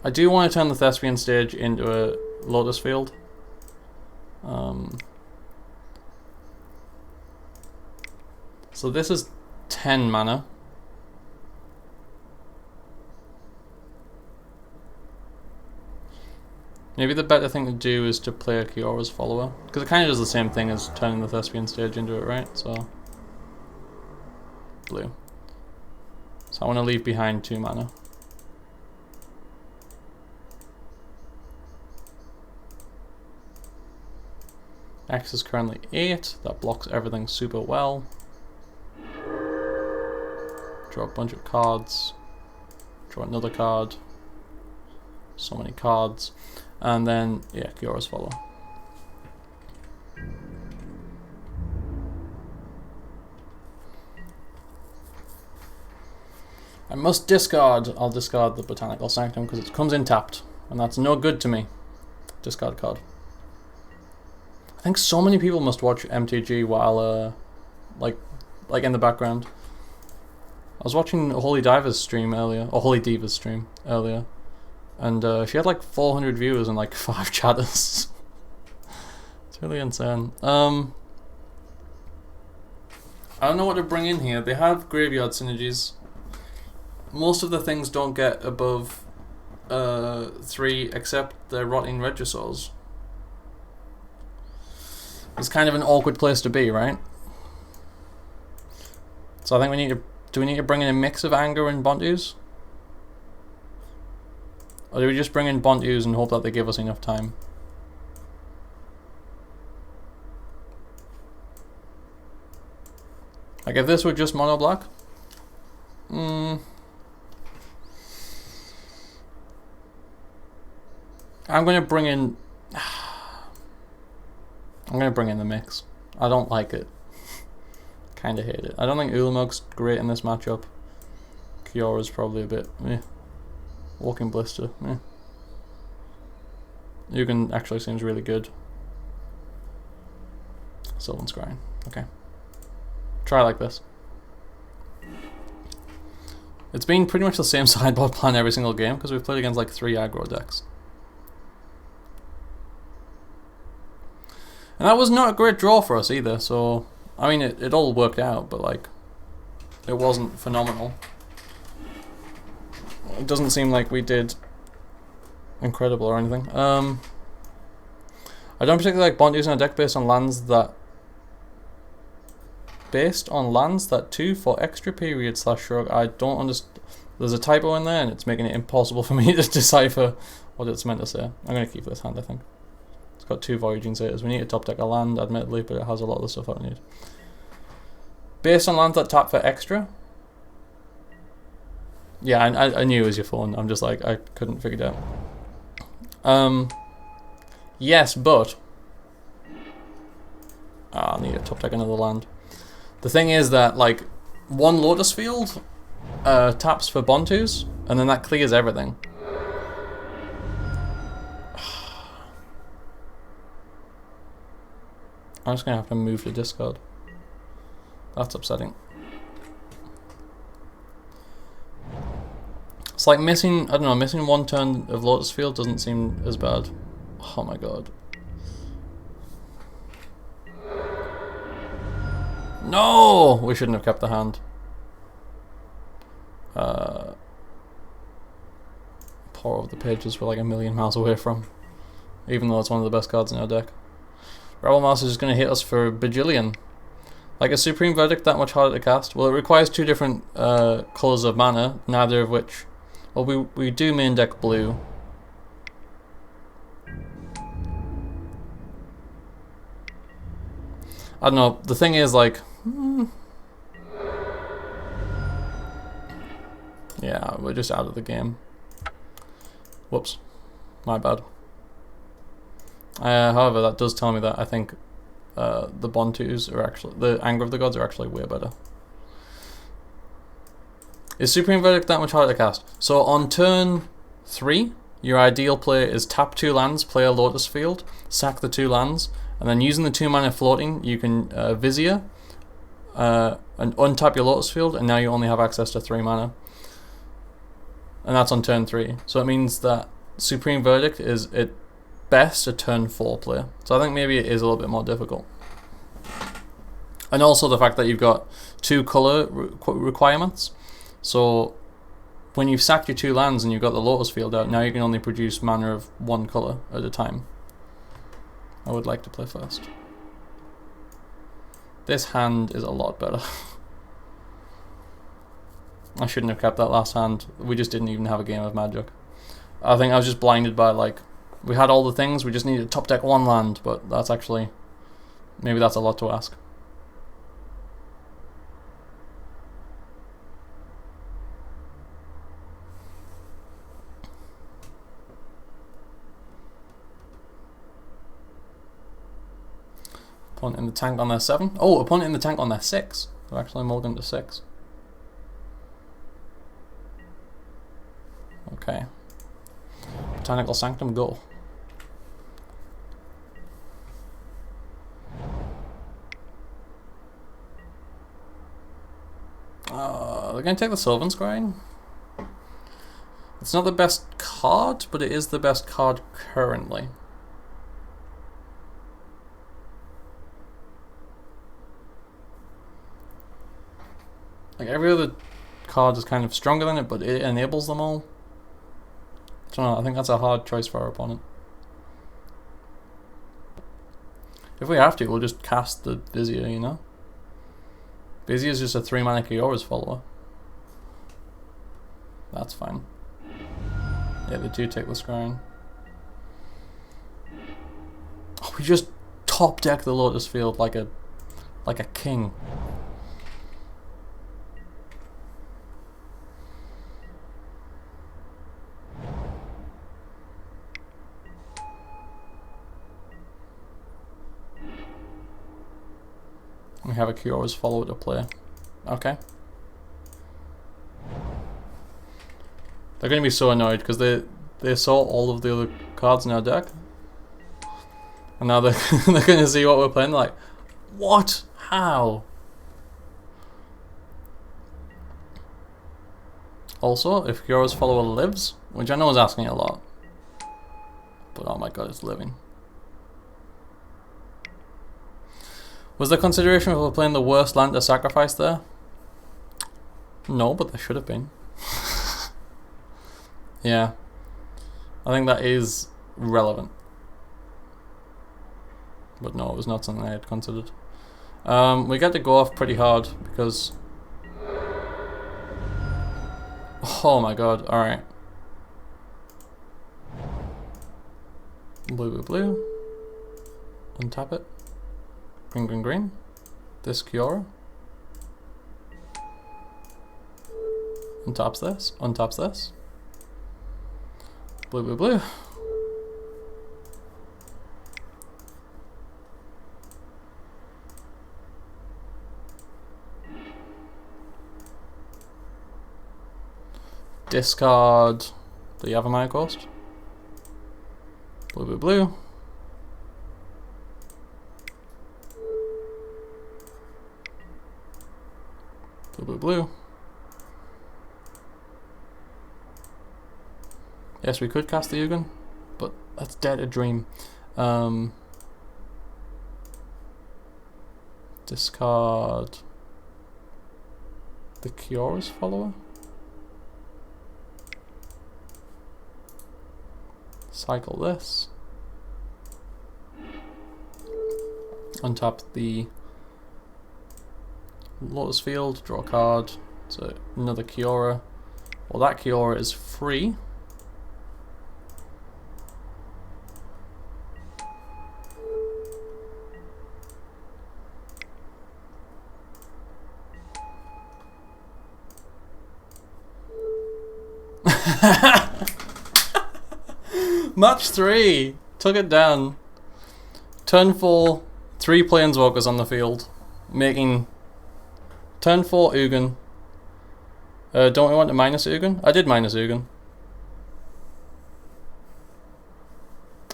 I do want to turn the Thespian stage into a Lotus Field. So this is 10 mana. Maybe the better thing to do is to play a Kiora's follower, because it kind of does the same thing as turning the Thespian stage into it, right? So, blue. So I want to leave behind 2 mana. X is currently 8, that blocks everything super well. Draw a bunch of cards. Draw another card. So many cards. And then, yeah, Kiora's follow. I must discard. I'll discard the Botanical Sanctum because it comes in tapped. And that's no good to me. Discard card. I think so many people must watch MTG while, like in the background. I was watching Holy Diva's stream earlier, or Holy Diva's stream earlier. And she had like 400 viewers and like 5 chatters. It's really insane. I don't know what to bring in here. They have graveyard synergies. Most of the things don't get above 3 except the Rotting Regisaurs. It's kind of an awkward place to be, right? So I think we need to... Do we need to bring in a mix of Anger and Bontus? Or do we just bring in Bontus and hope that they give us enough time? Like if this were just mono black? I'm going to bring in... I'm going to bring in the mix. I don't like it. Kind of hate it. I don't think Ulamog's great in this matchup. Kiora's probably a bit... eh. Walking Blister. Eh. Ugin actually seems really good. Sylvan Scrying. Okay. Try like this. It's been pretty much the same sideboard plan every single game because we've played against like 3 aggro decks. And that was not a great draw for us either, so... I mean, it all worked out, but like... It wasn't phenomenal. It doesn't seem like we did... incredible or anything. I don't particularly like Bontus in a deck based on lands that... Based on lands that 2 for extra period / shrug. I don't understand... There's a typo in there and it's making it impossible for me to decipher what it's meant to say. I'm going to keep this hand, I think. It's got 2 Voyaging Satyrs. We need to top deck a land, admittedly, but it has a lot of the stuff I don't need. Based on lands that tap for extra? Yeah, I knew it was your phone. I'm just like, I couldn't figure it out. Yes, but... I need to top deck another land. The thing is that, like, 1 Lotus Field taps for Bontus, and then that clears everything. I'm just going to have to move to discard. That's upsetting. It's like missing, I don't know, missing 1 turn of Lotus Field doesn't seem as bad. Oh my god. No! We shouldn't have kept the hand. Poor of the pages we're like a million miles away from. Even though it's one of the best cards in our deck. Rebel Master is going to hit us for a bajillion. Like a Supreme Verdict that much harder to cast? Well, it requires 2 different colours of mana, neither of which... Well, we do main deck blue. I don't know, the thing is like... Yeah, we're just out of the game. Whoops. My bad. However, that does tell me that I think the Bontus are actually... The Anger of the Gods are actually way better. Is Supreme Verdict that much harder to cast? So on turn 3, your ideal play is tap 2 lands, play a Lotus Field, sack the 2 lands, and then using the 2 mana floating, you can Vizier and untap your Lotus Field, and now you only have access to 3 mana. And that's on turn 3. So it means that Supreme Verdict is at best a turn 4 play. So I think maybe it is a little bit more difficult. And also the fact that you've got 2 color requirements. So when you've sacked your 2 lands and you've got the Lotus Field out, now you can only produce mana of 1 colour at a time. I would like to play first. This hand is a lot better. I shouldn't have kept that last hand. We just didn't even have a game of Magic. I think I was just blinded by, like, we had all the things, we just needed top deck 1 land, but that's actually, maybe that's a lot to ask. Opponent in the tank on their 7. Oh, opponent in the tank on their 6. They're actually mulliganed to 6. Okay. Botanical Sanctum, go. They're going to take the Sylvan Scrying. It's not the best card, but it is the best card currently. Like, every other card is kind of stronger than it, but it enables them all. I don't know, I think that's a hard choice for our opponent. If we have to, we'll just cast the Vizier, you know? Vizier is just a 3-mana Kiora's follower. That's fine. Yeah, they do take the Scrying. Oh, we just top deck the Lotus Field like a king. We have a Kiora's follower to play. Okay. They're going to be so annoyed because they saw all of the other cards in our deck. And now they're going to see what we're playing. They're like, what? How? Also, if Kiora's follower lives, which I know is asking a lot. But oh my god, it's living. Was there consideration if we were playing the worst land to sacrifice there? No, but there should have been. Yeah. I think that is relevant. But no, it was not something I had considered. We get to go off pretty hard because... Oh my god, alright. Blue, blue, blue. Untap it. Green, green, green. This Kiora. Untaps this. Untaps this. Blue, blue, blue. Discard the Yavimaya Coast. Blue, blue, blue. Blue, blue, blue. Yes, we could cast the Ugin, but that's dead a dream. Discard the Kiora's follower. Cycle this. Untap the Lotus Field, draw a card. So another Kiora. Well, that Kiora is free. Match 3! Took it down. Turn 4, 3 Planeswalkers on the field. Making... Turn 4 Ugin. Don't we want to minus Ugin? I did minus Ugin.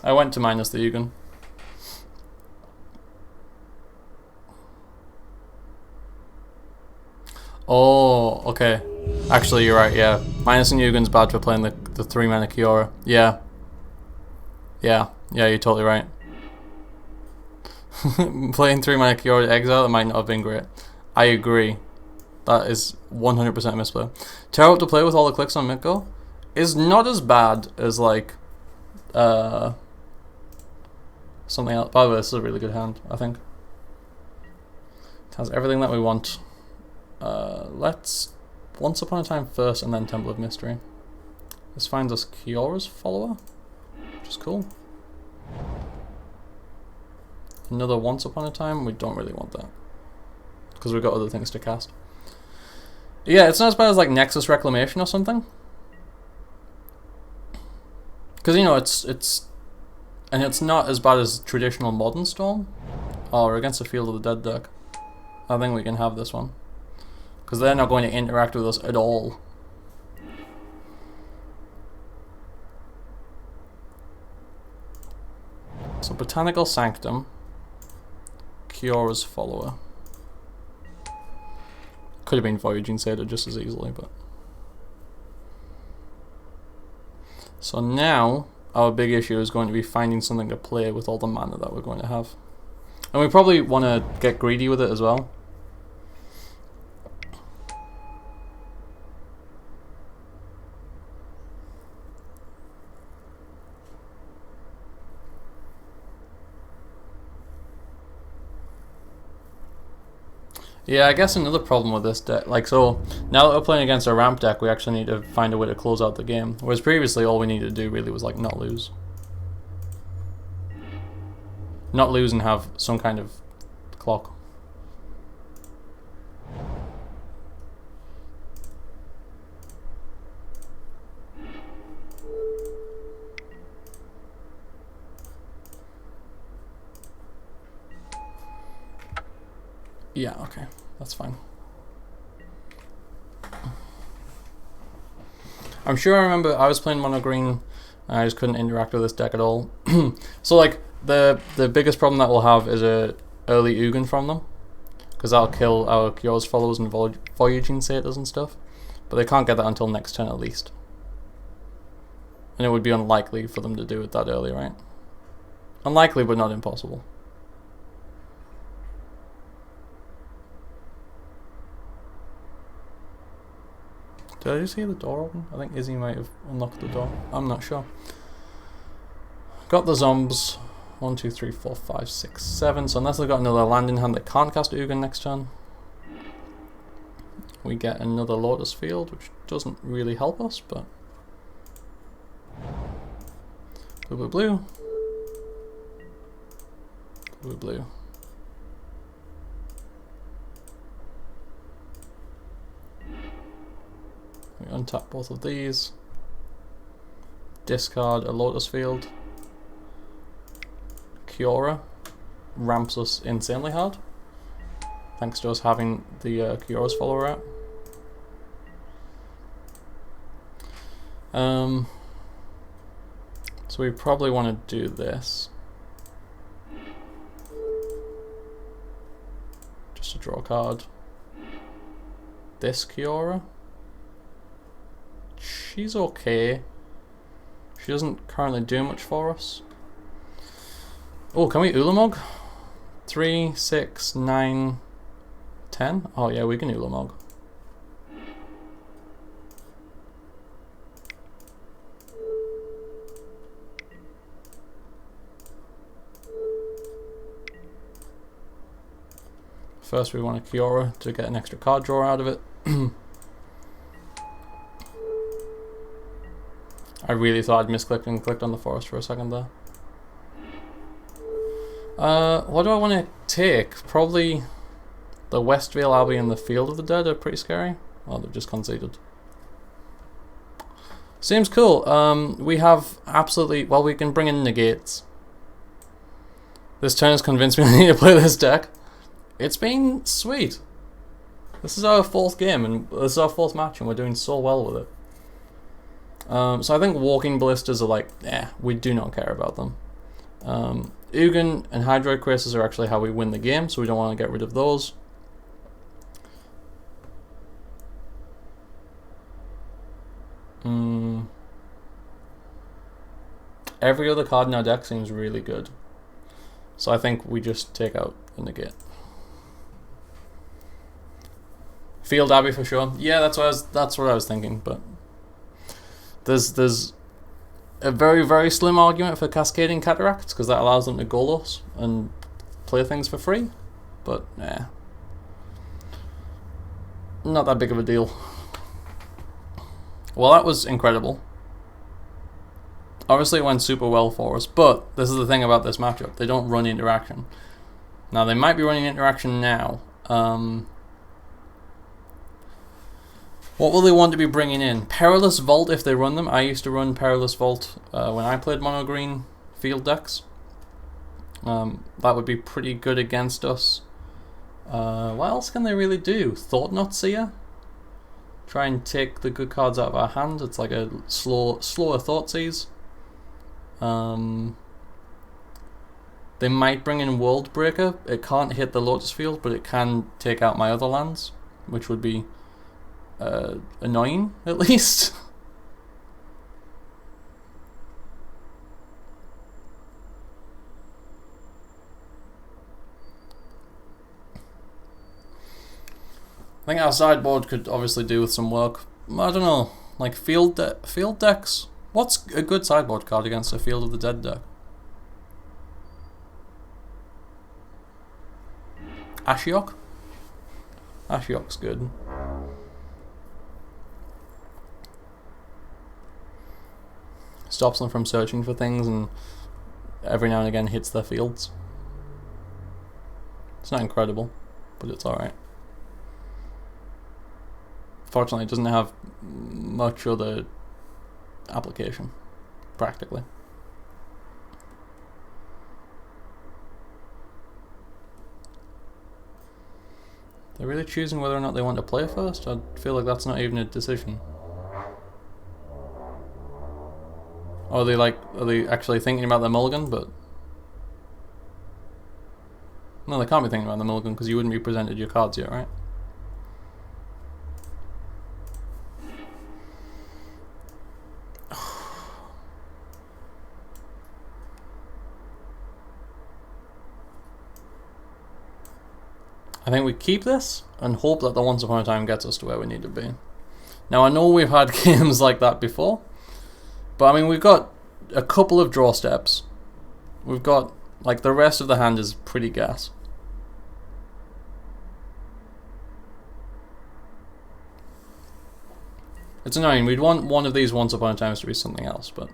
I went to minus the Ugin. Oh, okay. Actually, you're right, yeah. Minusing Ugin's bad for playing the 3-mana Kiora. Yeah. Yeah, you're totally right. Playing 3-mana Kiora to exile, it might not have been great. I agree. That is 100% a misplay. Tear up to play with all the clicks on mid-go is not as bad as like something else. By the way, this is a really good hand, I think. It has everything that we want. Let's Once Upon a Time first and then Temple of Mystery. This finds us Kiora's follower, which is cool. Another Once Upon a Time, we don't really want that because we've got other things to cast. Yeah, it's not as bad as like Nexus Reclamation or something. Because, you know, it's not as bad as traditional Modern Storm or against the Field of the Dead deck. I think we can have this one because they're not going to interact with us at all. So Botanical Sanctum, Kiora's follower. Could have been Voyaging Satyr just as easily, but... So now, our big issue is going to be finding something to play with all the mana that we're going to have. And we probably want to get greedy with it as well. Yeah, I guess another problem with this deck, like, so now that we're playing against a ramp deck, we actually need to find a way to close out the game. Whereas previously, all we needed to do really was like not lose. Not lose and have some kind of clock. Yeah, okay, that's fine. I'm sure I remember I was playing mono green and I just couldn't interact with this deck at all. So like the biggest problem that we'll have is a early Ugin from them, because that'll kill our Kiora's followers and Voyaging Satyrs and stuff. But they can't get that until next turn at least. And it would be unlikely for them to do it that early, right? Unlikely, but not impossible. Did I just hear the door open? I think Izzy might have unlocked the door. I'm not sure. Got the Zombs. 1, 2, 3, 4, 5, 6, 7. So unless they've got another land in hand that can't cast Ugin next turn, we get another Lotus Field, which doesn't really help us, but... Blue, blue, blue. Blue, blue. We untap both of these. Discard a Lotus Field. Kiora ramps us insanely hard, thanks to us having the Kiora's follower out. So we probably want to do this. Just to draw a card. This Kiora. She's okay. She doesn't currently do much for us. Oh, can we Ulamog? 3, 6, 9, 10? Oh yeah, we can Ulamog. First we want a Kiora to get an extra card draw out of it. I really thought I'd misclicked and clicked on the forest for a second there. What do I want to take? Probably the Westvale Abbey and the Field of the Dead are pretty scary. Oh, they've just conceded. Seems cool. We have absolutely... Well, we can bring in negates. This turn has convinced me I need to play this deck. It's been sweet. This is our 4th game, and this is our 4th match, and we're doing so well with it. So I think Walking Ballistas are like, we do not care about them. Ugin and Hydroid Cuirassiers are actually how we win the game, so we don't want to get rid of those. Every other card in our deck seems really good. So I think we just take out a negate. Field Abbey for sure. Yeah, that's what I was thinking. But there's a very, very slim argument for Cascading Cataracts, because that allows them to goal us and play things for free. But nah, not that big of a deal. Well, that was incredible. Obviously it went super well for us, but this is the thing about this matchup. They don't run interaction. Now, they might be running interaction now. What will they want to be bringing in? Perilous Vault if they run them. I used to run Perilous Vault when I played mono green field decks. That would be pretty good against us. What else can they really do? Thought Knot Seer? Try and take the good cards out of our hand. It's like a slower Thoughtseize. They might bring in World Breaker. It can't hit the Lotus Field, but it can take out my other lands, which would be annoying, at least. I think our sideboard could obviously do with some work. I don't know, like field decks. What's a good sideboard card against a Field of the Dead deck? Ashiok? Ashiok's good. Stops them from searching for things and every now and again hits their fields. It's not incredible, but it's alright. Fortunately, it doesn't have much other application, practically. They're really choosing whether or not they want to play first? I feel like that's not even a decision. Or are they actually thinking about their mulligan? But no, they can't be thinking about the mulligan because you wouldn't be presented your cards yet, right? I think we keep this and hope that the Once Upon a Time gets us to where we need to be. Now, I know we've had games like that before, but I mean, we've got a couple of draw steps. We've got, like, the rest of the hand is pretty gas. It's annoying. We'd want one of these Once Upon a Times to be something else, but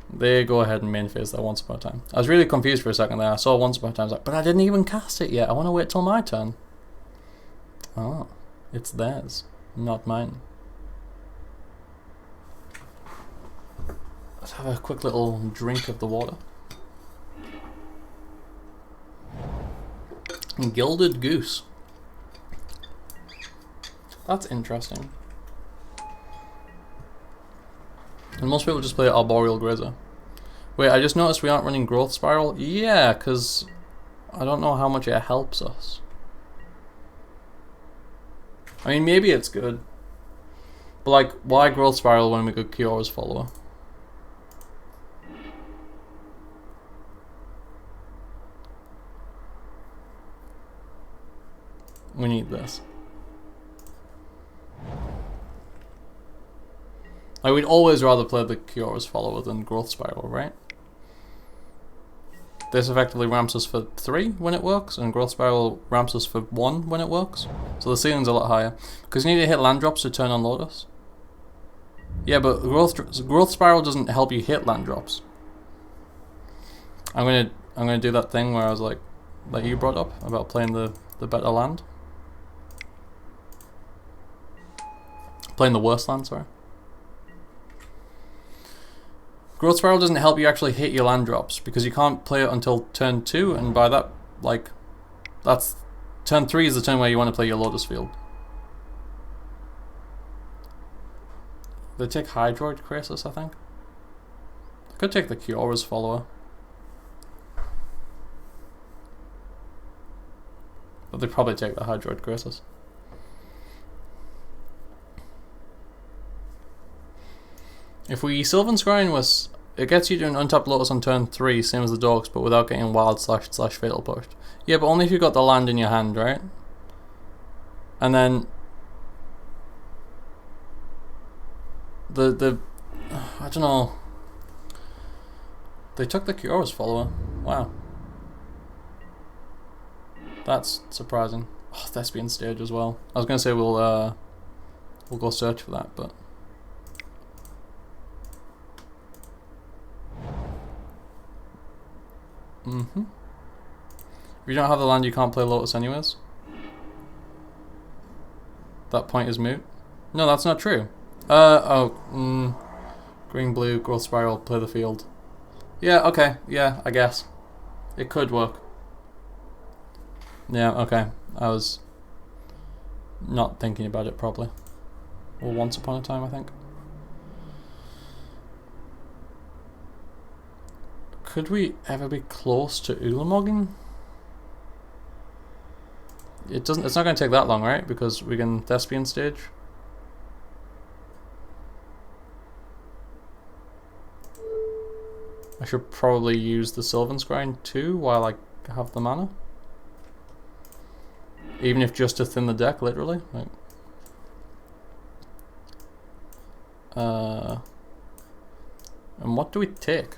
they go ahead and main phase that Once Upon a Time. I was really confused for a second there. I saw Once Upon a Time, I was like, but I didn't even cast it yet. I want to wait till my turn. Oh, it's theirs, not mine. Let's have a quick little drink of the water. Gilded Goose. That's interesting. And most people just play Arboreal Grazer. Wait, I just noticed we aren't running Growth Spiral. Yeah, because I don't know how much it helps us. I mean, maybe it's good. But like, why Growth Spiral when we got Kiora's Follower? We need this. Like, we'd always rather play the Kiora's Follower than Growth Spiral, right? This effectively ramps us for 3 when it works, and Growth Spiral ramps us for 1 when it works. So the ceiling's a lot higher. Because you need to hit land drops to turn on Lotus. Yeah, but Growth Spiral doesn't help you hit land drops. I'm gonna do that thing where I was like, that you brought up, about playing the better land. Playing the worst land, sorry. Growth Spiral doesn't help you actually hit your land drops because you can't play it until turn 2, and by that, like, that's turn 3 is the turn where you want to play your Lotus Field. They take Hydroid Krasis, I think. They could take the Kiora's Follower. But they'd probably take the Hydroid Krasis. If we Sylvan Scrying was, it gets you to an untapped Lotus on turn 3, same as the Dorks, but without getting wild / fatal pushed. Yeah, but only if you got the land in your hand, right? And then the I don't know. They took the Kyora's follower. Wow. That's surprising. Oh, Thespian stage as well. I was gonna say we'll go search for that, but if you don't have the land, you can't play Lotus anyways. That point is moot. No, that's not true. Green, blue, growth spiral, play the field. Yeah, okay, yeah, I guess. It could work. Yeah, okay. I was not thinking about it properly. Or once upon a time, I think. Could we ever be close to Ulamogging? It's not going to take that long, right? Because we can Thespian stage. I should probably use the Sylvan Scrying too while I have the mana. Even if just to thin the deck, literally. Like, and what do we take?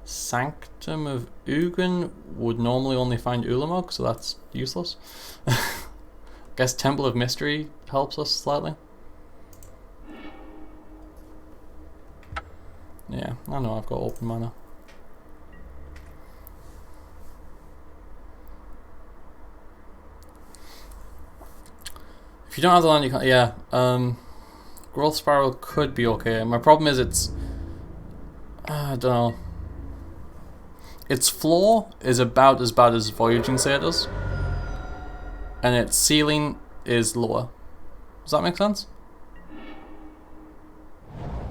Sanctum of Ugin would normally only find Ulamog, so that's useless. Guess Temple of Mystery helps us slightly. Yeah, I know I've got open mana. If you don't have the land, you can't. Yeah, Growth Spiral could be okay. My problem is it's I don't know. Its floor is about as bad as Voyaging Satyrs, and its ceiling is lower. Does that make sense?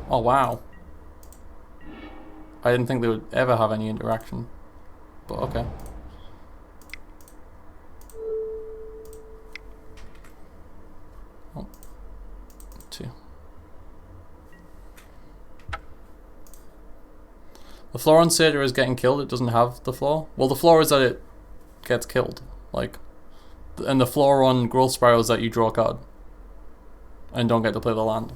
Oh wow. I didn't think they would ever have any interaction, but okay. Oh, 2. The floor on Satyr is getting killed. It doesn't have the floor. Well, the floor is that it gets killed, like, and the floor on Growth Spiral is that you draw a card and don't get to play the land.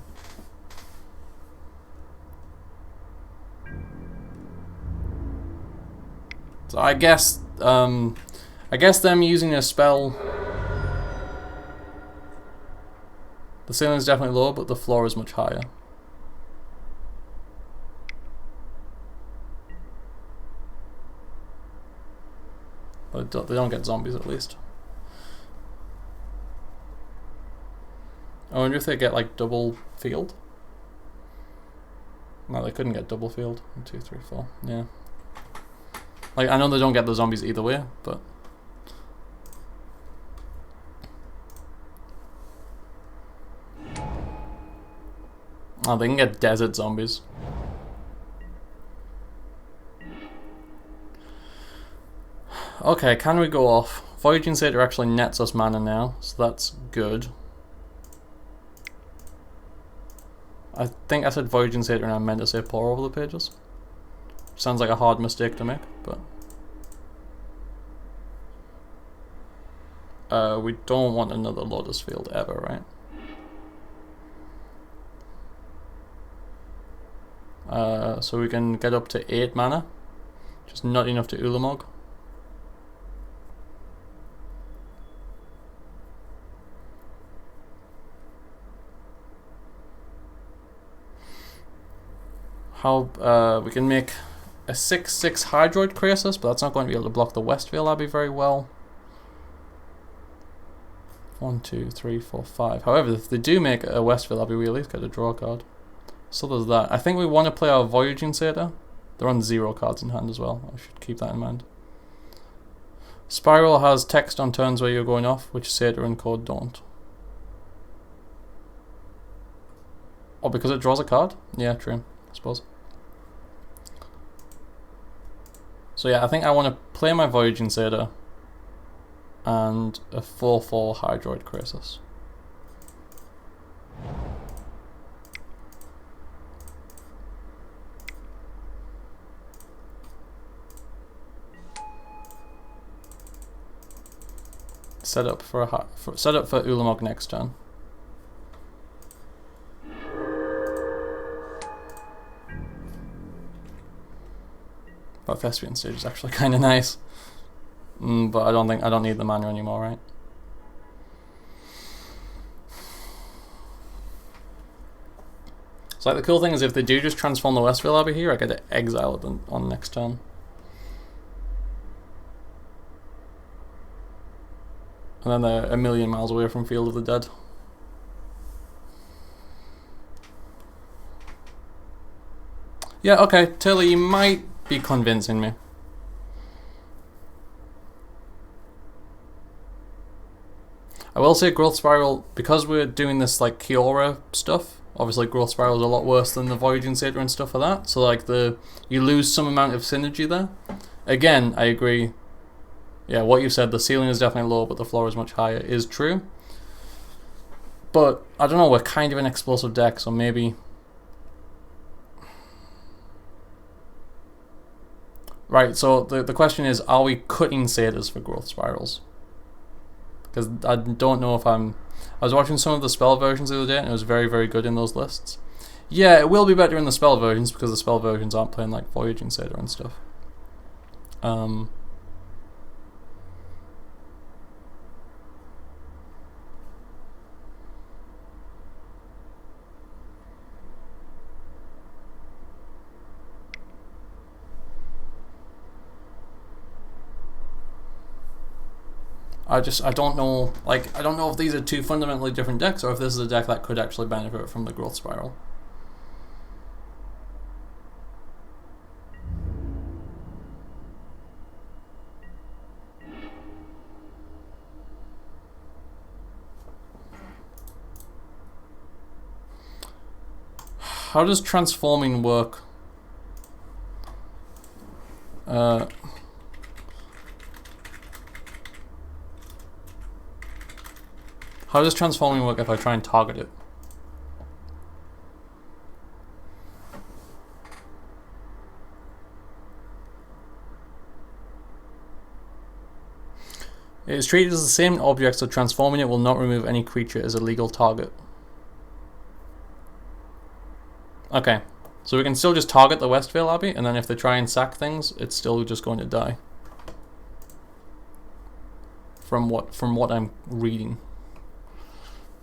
So I guess them using a spell. The ceiling is definitely low, but the floor is much higher. But they don't get zombies at least. I wonder if they get like double field. No, they couldn't get double field. 1, 2, 3, 4. Yeah. Like, I know they don't get the zombies either way, but oh, they can get desert zombies. Okay, can we go off? Voyaging Satyr actually nets us mana now, so that's good. I think I said Voyaging Satyr and I meant to say Pour over the pages. Sounds like a hard mistake to make, but we don't want another Lotus Field ever, right? So we can get up to 8 mana, just not enough to Ulamog. How we can make a 6/6 Hydroid Krasis, but that's not going to be able to block the Westvale Abbey very well. 1, 2, 3, 4, 5. However, if they do make a Westvale Abbey, we at least get a draw card. So there's that. I think we want to play our Voyaging Satyr. They're on 0 cards in hand as well. I should keep that in mind. Spiral has text on turns where you're going off, which Satyr and Code don't. Oh, because it draws a card? Yeah, true, I suppose. So yeah, I think I want to play my Voyaging Satyr and a 4/4 Hydroid Krasis. set up for Ulamog next turn. That Thespian stage is actually kind of nice, but I don't need the mana anymore, right? So like the cool thing is if they do just transform the Westfield Abbey here, I get to exile it on next turn. And then they're a million miles away from Field of the Dead. Yeah, okay, Taylor, you might be convincing me. I will say Growth Spiral, because we're doing this like Kiora stuff, obviously Growth Spiral is a lot worse than the Voyaging Satyr and stuff like that, so like you lose some amount of synergy there. Again, I agree. Yeah, what you said, the ceiling is definitely low, but the floor is much higher, is true. But, I don't know, we're kind of an explosive deck, so maybe... Right, so the question is, are we cutting Satyrs for Growth Spirals? Because I don't know if I was watching some of the spell versions the other day, and it was very, very good in those lists. Yeah, it will be better in the spell versions, because the spell versions aren't playing like Voyaging Satyr and stuff. I don't know, like, I don't know if these are two fundamentally different decks, or if this is a deck that could actually benefit from the Growth Spiral. How does transforming work? How does transforming work if I try and target it? It is treated as the same object, so transforming it will not remove any creature as a legal target. Okay, so we can still just target the Westfield Abbey, and then if they try and sack things, it's still just going to die. From what I'm reading.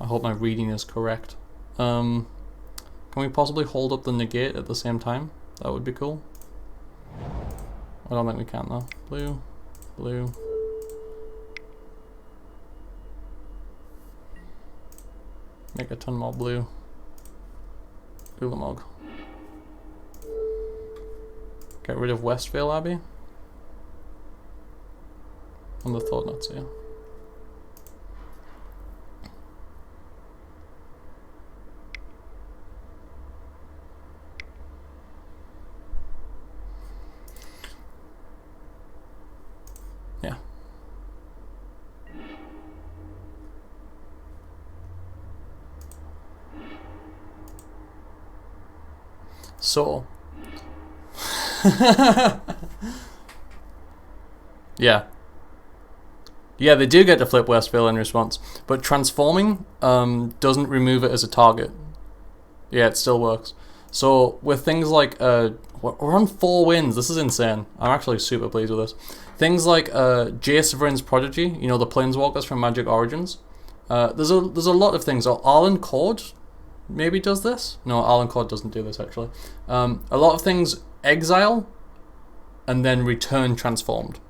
I hope my reading is correct. Can we possibly hold up the negate at the same time? That would be cool. I don't think we can though. Blue, blue. Make a ton more blue. Ulamog. Get rid of Westfield Abbey. And the Thought Nuts here. Yeah. So. Yeah. Yeah, they do get to flip Westfield in response, but transforming doesn't remove it as a target. Yeah, it still works. So with things like we're on 4 wins. This is insane. I'm actually super pleased with this. Things like Jace Vryn's Prodigy, you know, the Planeswalkers from Magic Origins. There's a lot of things. Arlen Cord maybe does this. No, Arlen Cord doesn't do this actually. A lot of things exile and then return transformed.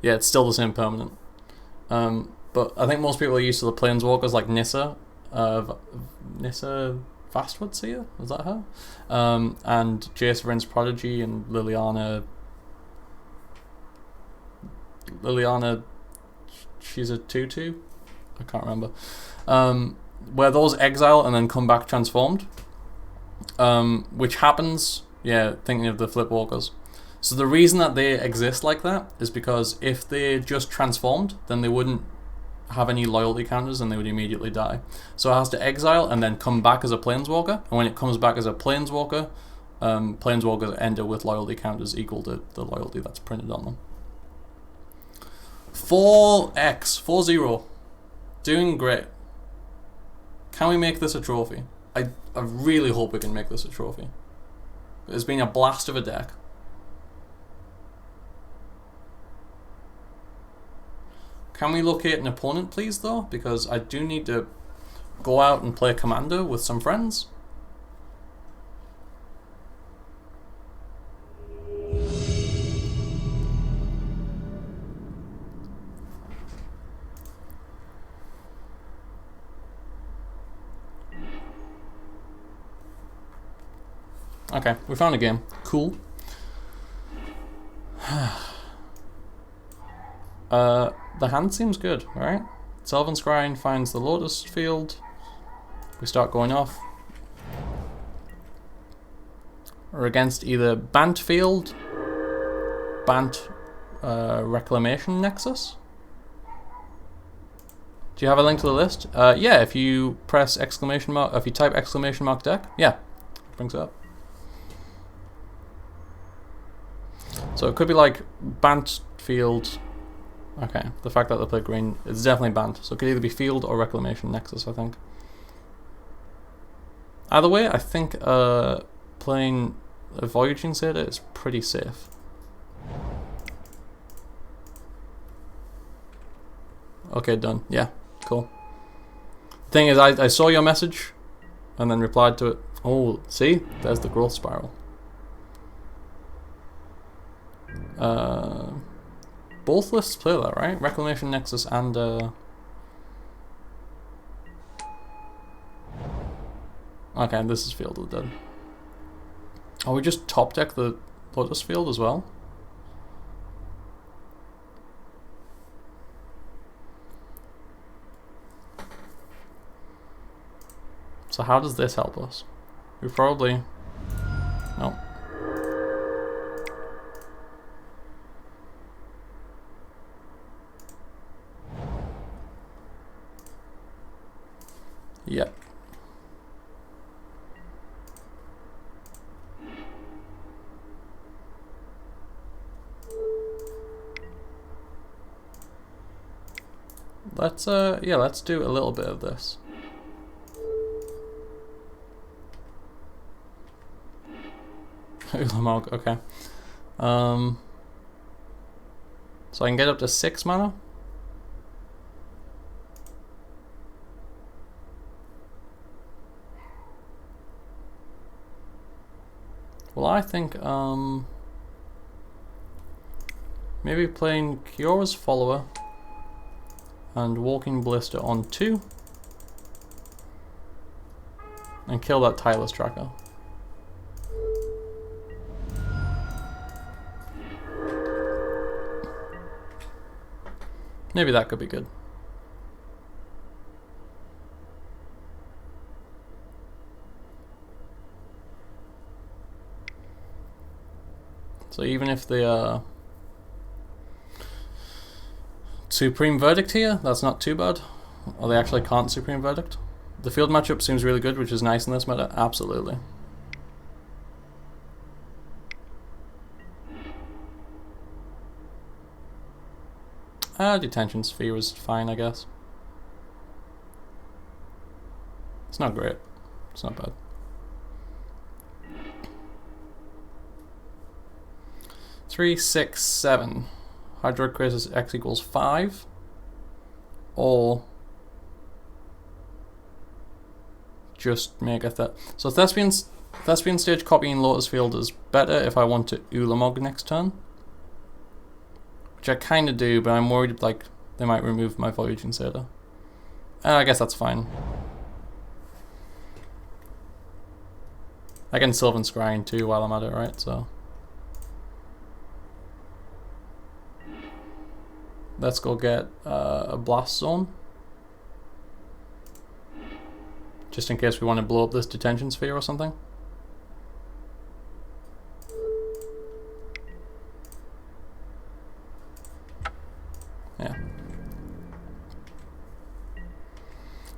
Yeah, it's still the same permanent. But I think most people are used to the Planeswalkers like Nissa. Nissa Fastwood Seer? Is that her? And Jace Vryn's Prodigy and Liliana, she's a 2/2? I can't remember. Where those exile and then come back transformed. Which happens, yeah, thinking of the Flipwalkers. So the reason that they exist like that is because if they just transformed, then they wouldn't have any loyalty counters and they would immediately die. So it has to exile and then come back as a Planeswalker, and when it comes back as a Planeswalker, Planeswalkers enter with loyalty counters equal to the loyalty that's printed on them. 4x, 4-0. Doing great. Can we make this a trophy? I really hope we can make this a trophy. It's been a blast of a deck. Can we locate an opponent, please, though? Because I do need to go out and play Commander with some friends. Okay, we found a game. Cool. The hand seems good, right? Sylvan Scrying finds the Lotus Field. We start going off. We're against either Bant Field, Bant Reclamation Nexus. Do you have a link to the list? Yeah, if you press exclamation mark, if you type exclamation mark deck, yeah, it brings it up. So it could be like Bant Field. Okay, the fact that they play green, it's definitely Bant. So it could either be Field or Reclamation Nexus, I think. Either way, I think playing a Voyaging Satyr is pretty safe. Okay, done. Yeah, cool. Thing is, I saw your message and then replied to it. Oh, see? There's the growth spiral. Both lists play that, right? Reclamation Nexus and okay, this is Field of the Dead. Oh, we just top deck the Lotus Field as well? So how does this help us? We probably... no. Yep. Let's yeah, let's do a little bit of this. Ulamog, okay. So I can get up to 6 mana. Well, I think maybe playing Kiora's Follower and Walking Ballista on 2 and kill that Tireless Tracker. Maybe that could be good. So even if the Supreme Verdict here, that's not too bad. Or they actually can't Supreme Verdict. The field matchup seems really good, which is nice in this meta. Absolutely. Detention Sphere is fine, I guess. It's not great. It's not bad. Three, 6, 7. Hydroid Crisis X equals 5. Or just make a so Thespian Stage copying Lotus Field is better if I want to Ulamog next turn. Which I kind of do, but I'm worried like they might remove my Voyaging Satyr. I guess that's fine. I can Sylvan Scrying too while I'm at it, right? So let's go get a Blast Zone. Just in case we want to blow up this Detention Sphere or something. Yeah.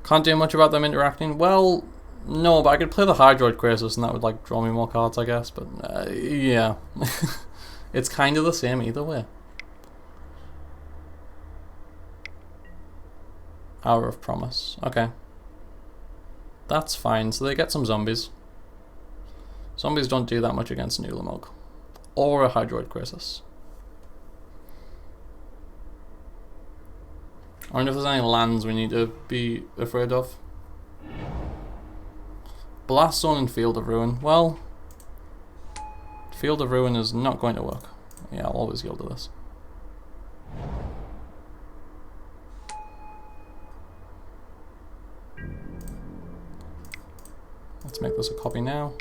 Can't do much about them interacting. Well, no, but I could play the Hydroid Crisis and that would like draw me more cards, I guess. But yeah, it's kind of the same either way. Hour of Promise. Okay. That's fine. So they get some zombies. Zombies don't do that much against an Ulamog. Or a Hydroid Crisis. I wonder if there's any lands we need to be afraid of. Blast Zone and Field of Ruin. Well, Field of Ruin is not going to work. Yeah, I'll always yield to this. Let's make this a copy now.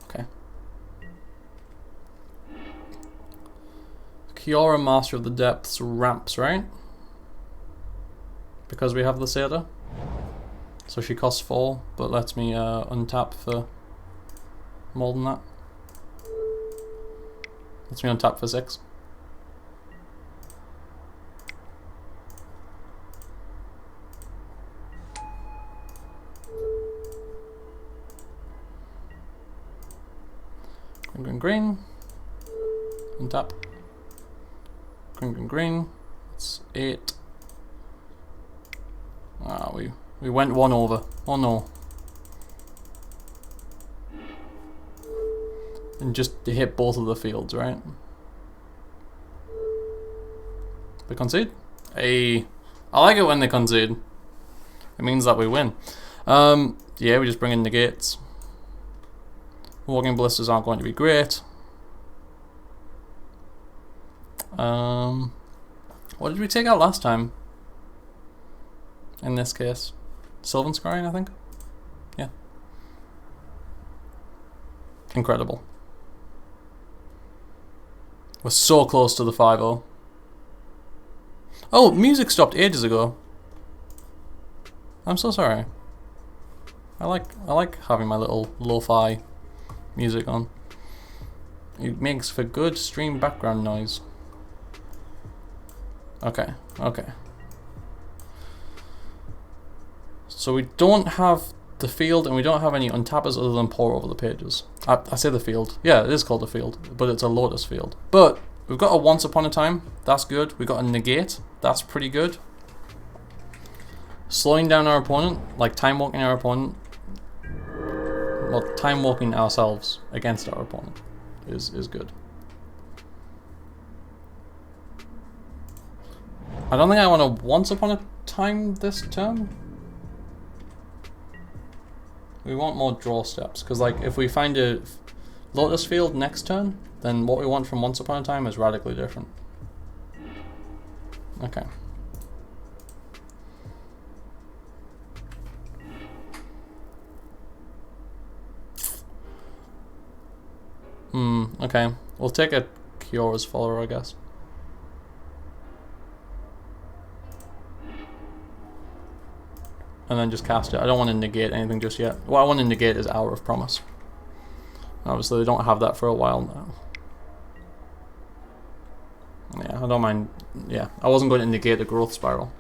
Okay. Kiora, Master of the Depths, ramps, right? Because we have the Satyr. So she costs 4, but lets me untap for more than that. Lets me untap for 6. Green, green, green. Untap. Green, green, green. It's 8. Ah, we went 1 over. Oh no. And just to hit both of the fields, right? They concede? Hey, I like it when they concede. It means that we win. Yeah, we just bring in negates. Walking blisters aren't going to be great. What did we take out last time? In this case, Sylvan Scrying, I think. Yeah. Incredible. We're so close to the 5-0. Oh, music stopped ages ago. I'm so sorry. I like having my little lo-fi music on. It makes for good stream background noise. Okay, okay. So we don't have the field and we don't have any untappers other than pour over the pages. I say the field. Yeah, it is called a field, but it's a Lotus Field. But we've got a Once Upon a Time. That's good. We've got a negate. That's pretty good. Slowing down our opponent, like time walking our opponent. Well, time walking ourselves against our opponent is good. I don't think I want to Once Upon a Time this turn. We want more draw steps, because like if we find a Lotus Field next turn, then what we want from Once Upon a Time is radically different. Okay. Okay. We'll take a Kiora's follower, I guess. And then just cast it. I don't want to negate anything just yet. What I want to negate is Hour of Promise. Obviously, they don't have that for a while now. Yeah, I don't mind. Yeah, I wasn't going to negate the Growth Spiral.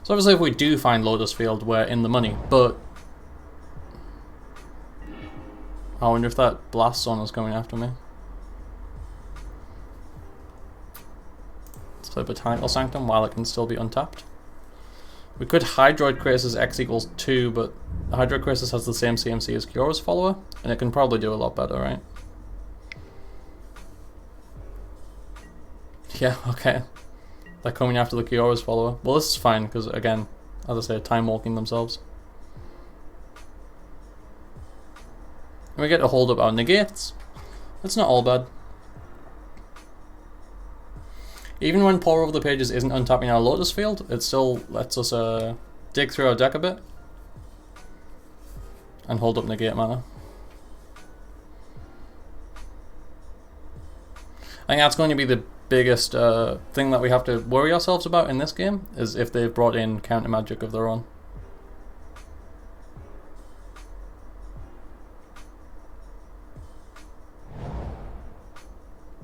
So obviously, if we do find Lotus Field, we're in the money. But I wonder if that Blast Zone is coming after me. So Botanical Sanctum while it can still be untapped. We could Hydroid Crisis X equals 2, but the Hydroid Crisis has the same CMC as Kiora's follower, and it can probably do a lot better, right? Yeah, okay. They're coming after the Kiora's follower. Well, this is fine, because again, as I say, time walking themselves. And we get to hold up our negates. It's not all bad. Even when Pour Over the Pages isn't untapping our Lotus Field, it still lets us dig through our deck a bit and hold up negate mana. I think that's going to be the biggest thing that we have to worry ourselves about in this game, is if they've brought in counter magic of their own.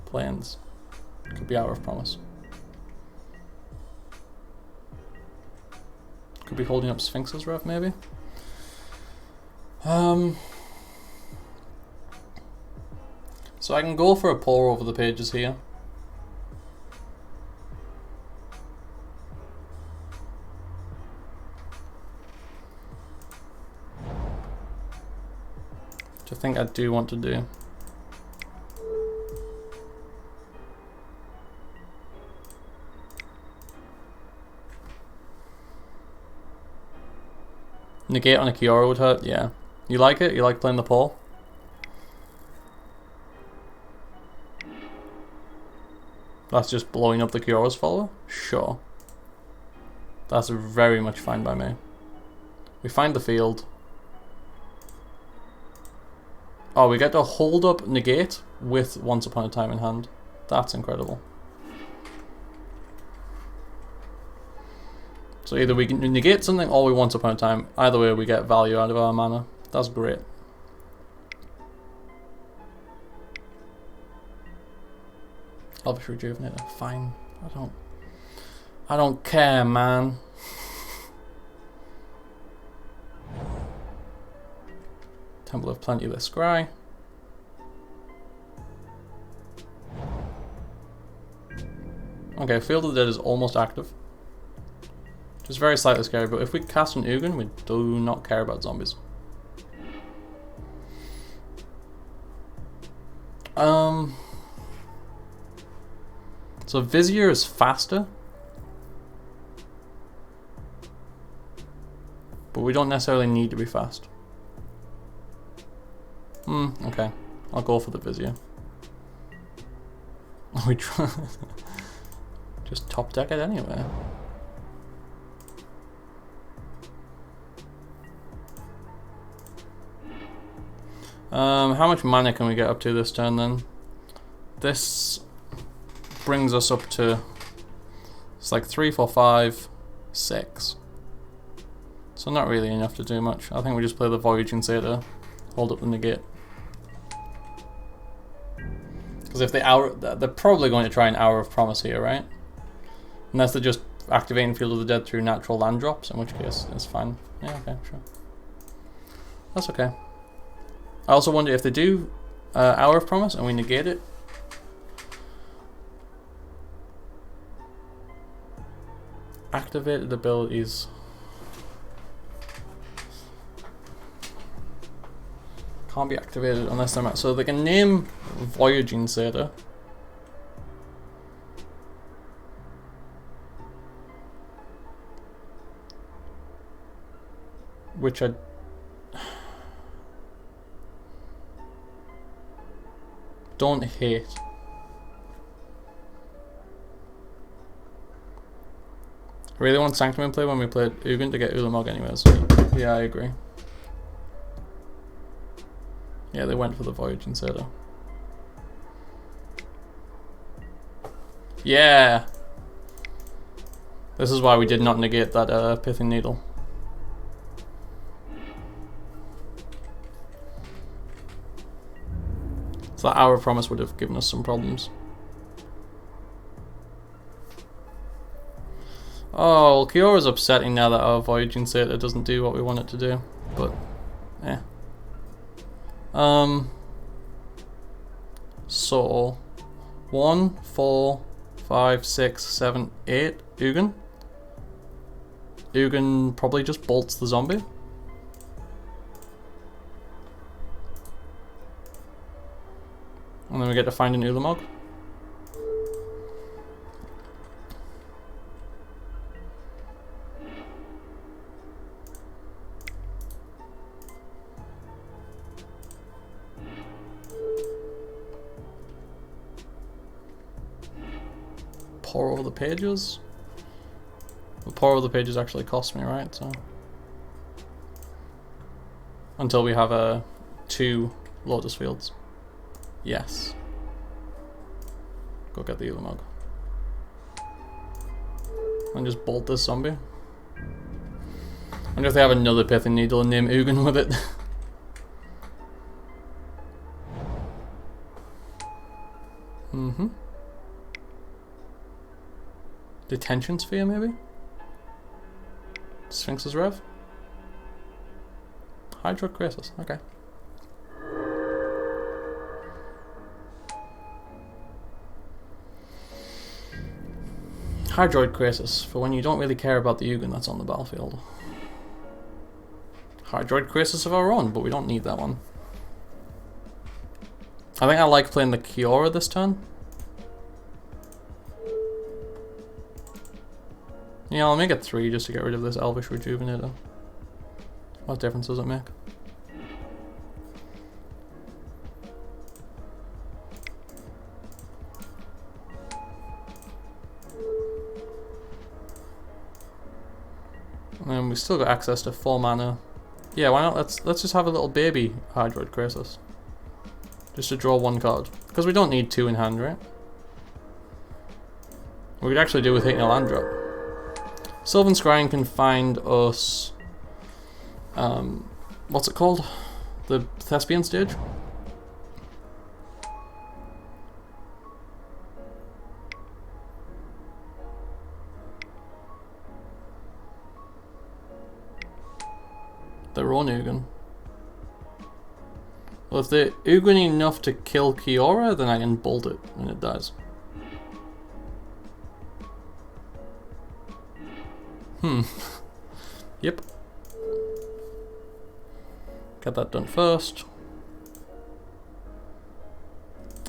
Plains. Could be Hour of Promise. Could be holding up Sphinx's Rev, maybe. So So I can go for a pour over the pages here. Which I think I do want to do. Negate on a Kiora would hurt, yeah. You like it? You like playing the Paul? That's just blowing up the Kiora's follower? Sure. That's very much fine by me. We find the field. Oh, we get to hold up negate with Once Upon a Time in hand. That's incredible. So either we can negate something or we Once Upon a Time. Either way we get value out of our mana. That's great. Elvish Rejuvenator, fine. I don't care, man. Temple of Plenteous Scry. Okay, Field of the Dead is almost active. Just very slightly scary, but if we cast an Ugin, we do not care about zombies. So Vizier is faster, but we don't necessarily need to be fast. Okay, I'll go for the Vizier. We try just top deck it anyway. How much mana can we get up to this turn then? This brings us up to, it's like 3, 4, 5, 6. So not really enough to do much. I think we just play the Voyaging Satyr, hold up the negate. Because if they're probably going to try an Hour of Promise here, right? Unless they're just activating Field of the Dead through natural land drops, in which case it's fine. Yeah, okay, sure. That's okay. I also wonder if they do Hour of Promise and we negate it. Activated abilities. Can't be activated unless they're so they can name Voyaging Satyr. Which I don't hate. I really want Sanctum in play when we played Ugin to get Ulamog anyways. Yeah, I agree. Yeah, they went for the Voyaging Satyr. Yeah! This is why we did not negate that Pithing Needle. So that Hour of Promise would have given us some problems. Oh, well, Kiora's upsetting now that our Voyaging Satyr doesn't do what we want it to do, but, eh. So, 1, 4, 5, 6, 7, 8, Ugin. Ugin probably just bolts the zombie. And then we get to find an Ulamog. Pour over the pages. The pour over the pages actually cost me, right? So until we have 2 Lotus Fields. Yes. Go get the Ulamog. And just bolt this zombie. I wonder if they have another Pithing Needle and name Ugin with it. Detention Sphere, maybe? Sphinx's Rev? Hydra Crisis, okay. Hydroid Krasis, for when you don't really care about the Ugin that's on the battlefield. Hydroid Krasis of our own, but we don't need that one. I think I like playing the Kiora this turn. Yeah, I'll make it 3 just to get rid of this Elvish Rejuvenator. What difference does it make? And then we still got access to 4 mana. Yeah, why not? Let's just have a little baby Hydroid Krasis. Just to draw 1 card. Because we don't need 2 in hand, right? We could actually do with hitting a land drop. Sylvan Scrying can find us... what's it called? The Thespian stage? Their own Ugin. Well, if they're Ugin enough to kill Kiora, then I can bolt it when it dies. Yep. Get that done first.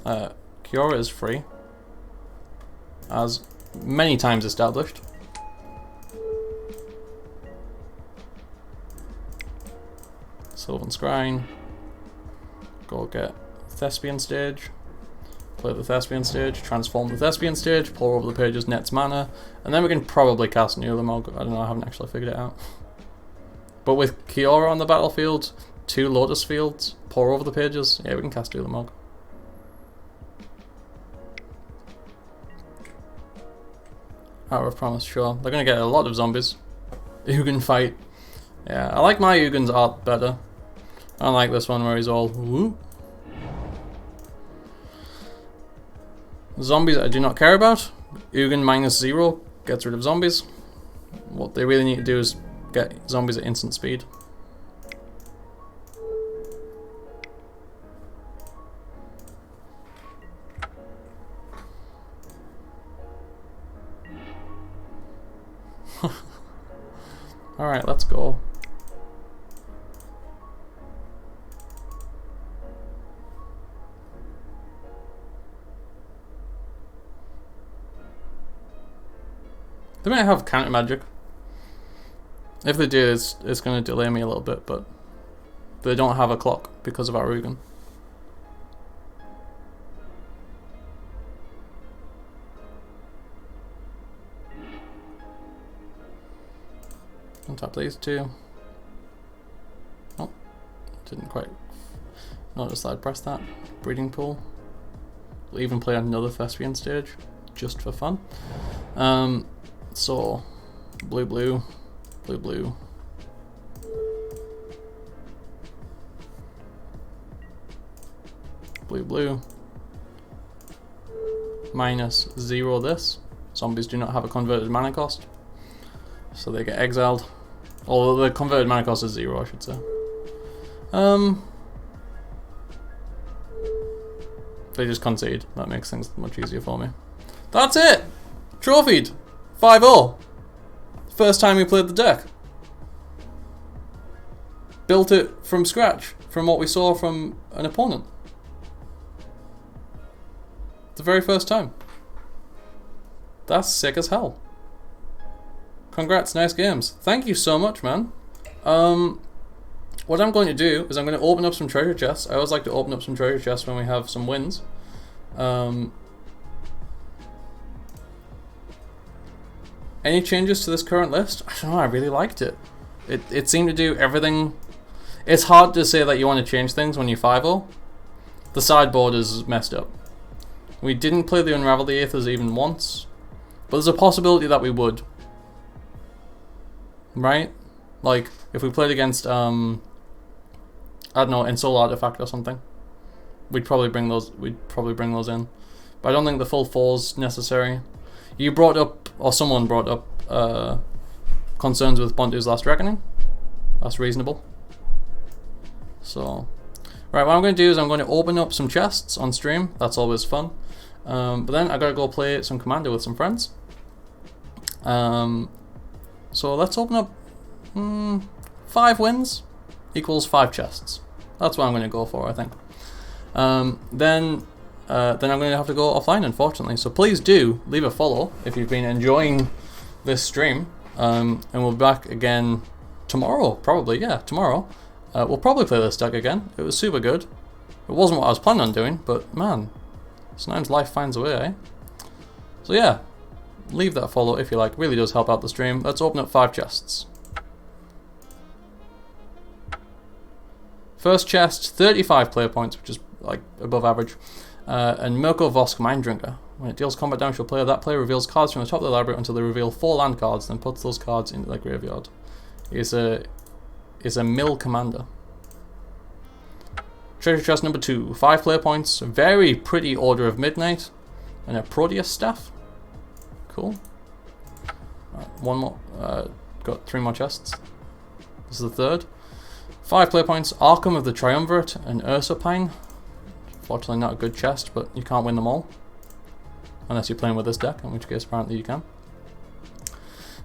Kiora is free, as many times established. Sylvan Scrying. Go get Thespian stage. Play the Thespian stage, transform the Thespian stage, pour over the pages, nets mana, and then we can probably cast Nulamog. I don't know, I haven't actually figured it out. But with Kiora on the battlefield, 2 Lotus Fields, pour over the pages, yeah, we can cast Nulamog. Hour of Promise, sure. They're going to get a lot of zombies. Ugin fight. Yeah, I like my Ugin's art better. I don't like this one where he's all woo. Zombies I do not care about. Ugin -0 gets rid of zombies. What they really need to do is get zombies at instant speed. Alright, let's go. They might have counter magic. If they do, it's going to delay me a little bit, but they don't have a clock because of our Ugin. Untap these 2. Oh, didn't quite notice that I'd pressed that. Breeding Pool. We'll even play another Thespian stage, just for fun. So, blue, blue, blue, blue. Blue, blue. -0 this. Zombies do not have a converted mana cost, so they get exiled. Although the converted mana cost is 0, I should say. They just concede. That makes things much easier for me. That's it! Trophied! 5-0. First time we played the deck. Built it from scratch, from what we saw from an opponent. The very first time. That's sick as hell. Congrats, nice games. Thank you so much, man. What I'm going to do is I'm going to open up some treasure chests. I always like to open up some treasure chests when we have some wins. Any changes to this current list? I don't know, I really liked it. It seemed to do everything. It's hard to say that you want to change things when you 5-0. The sideboard is messed up. We didn't play the Unravel the Aethers even once, but there's a possibility that we would. Right? Like, if we played against, I don't know, Ensoul Artifact or something, we'd probably bring those in. But I don't think the full 4's necessary. You brought up, or someone brought up, concerns with Bontu's Last Reckoning. That's reasonable. So, right, what I'm going to do is I'm going to open up some chests on stream. That's always fun. But then I gotta go play some Commander with some friends. So let's open up 5 wins equals 5 chests. That's what I'm going to go for, I think. Then I'm going to have to go offline, unfortunately. So please do leave a follow if you've been enjoying this stream. And we'll be back again tomorrow, probably. Yeah, tomorrow. We'll probably play this deck again. It was super good. It wasn't what I was planning on doing, but man, sometimes life finds a way, eh? So yeah, leave that follow if you like. Really does help out the stream. Let's open up 5 chests. First chest, 35 player points, which is like above average. And Mirko Vosk Mind Drinker. When it deals combat damage to a player, that player reveals cards from the top of the library until they reveal 4 land cards, then puts those cards into their graveyard. Is a mill commander. Treasure chest number 2, 5 player points, very pretty Order of Midnight, and a Proteus staff. Cool. One more. Got 3 more chests. This is the 3rd. 5 player points, Arkham of the Triumvirate, and Ursapine. Fortunately not a good chest, but you can't win them all. Unless you're playing with this deck, in which case apparently you can.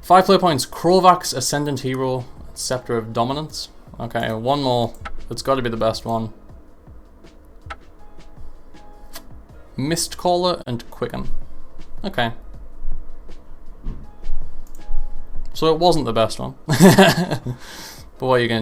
5 player points, Krovak's Ascendant Hero, Scepter of Dominance. Okay, one more. It's got to be the best one. Mistcaller and Quicken. Okay. So it wasn't the best one. But what are you going to do?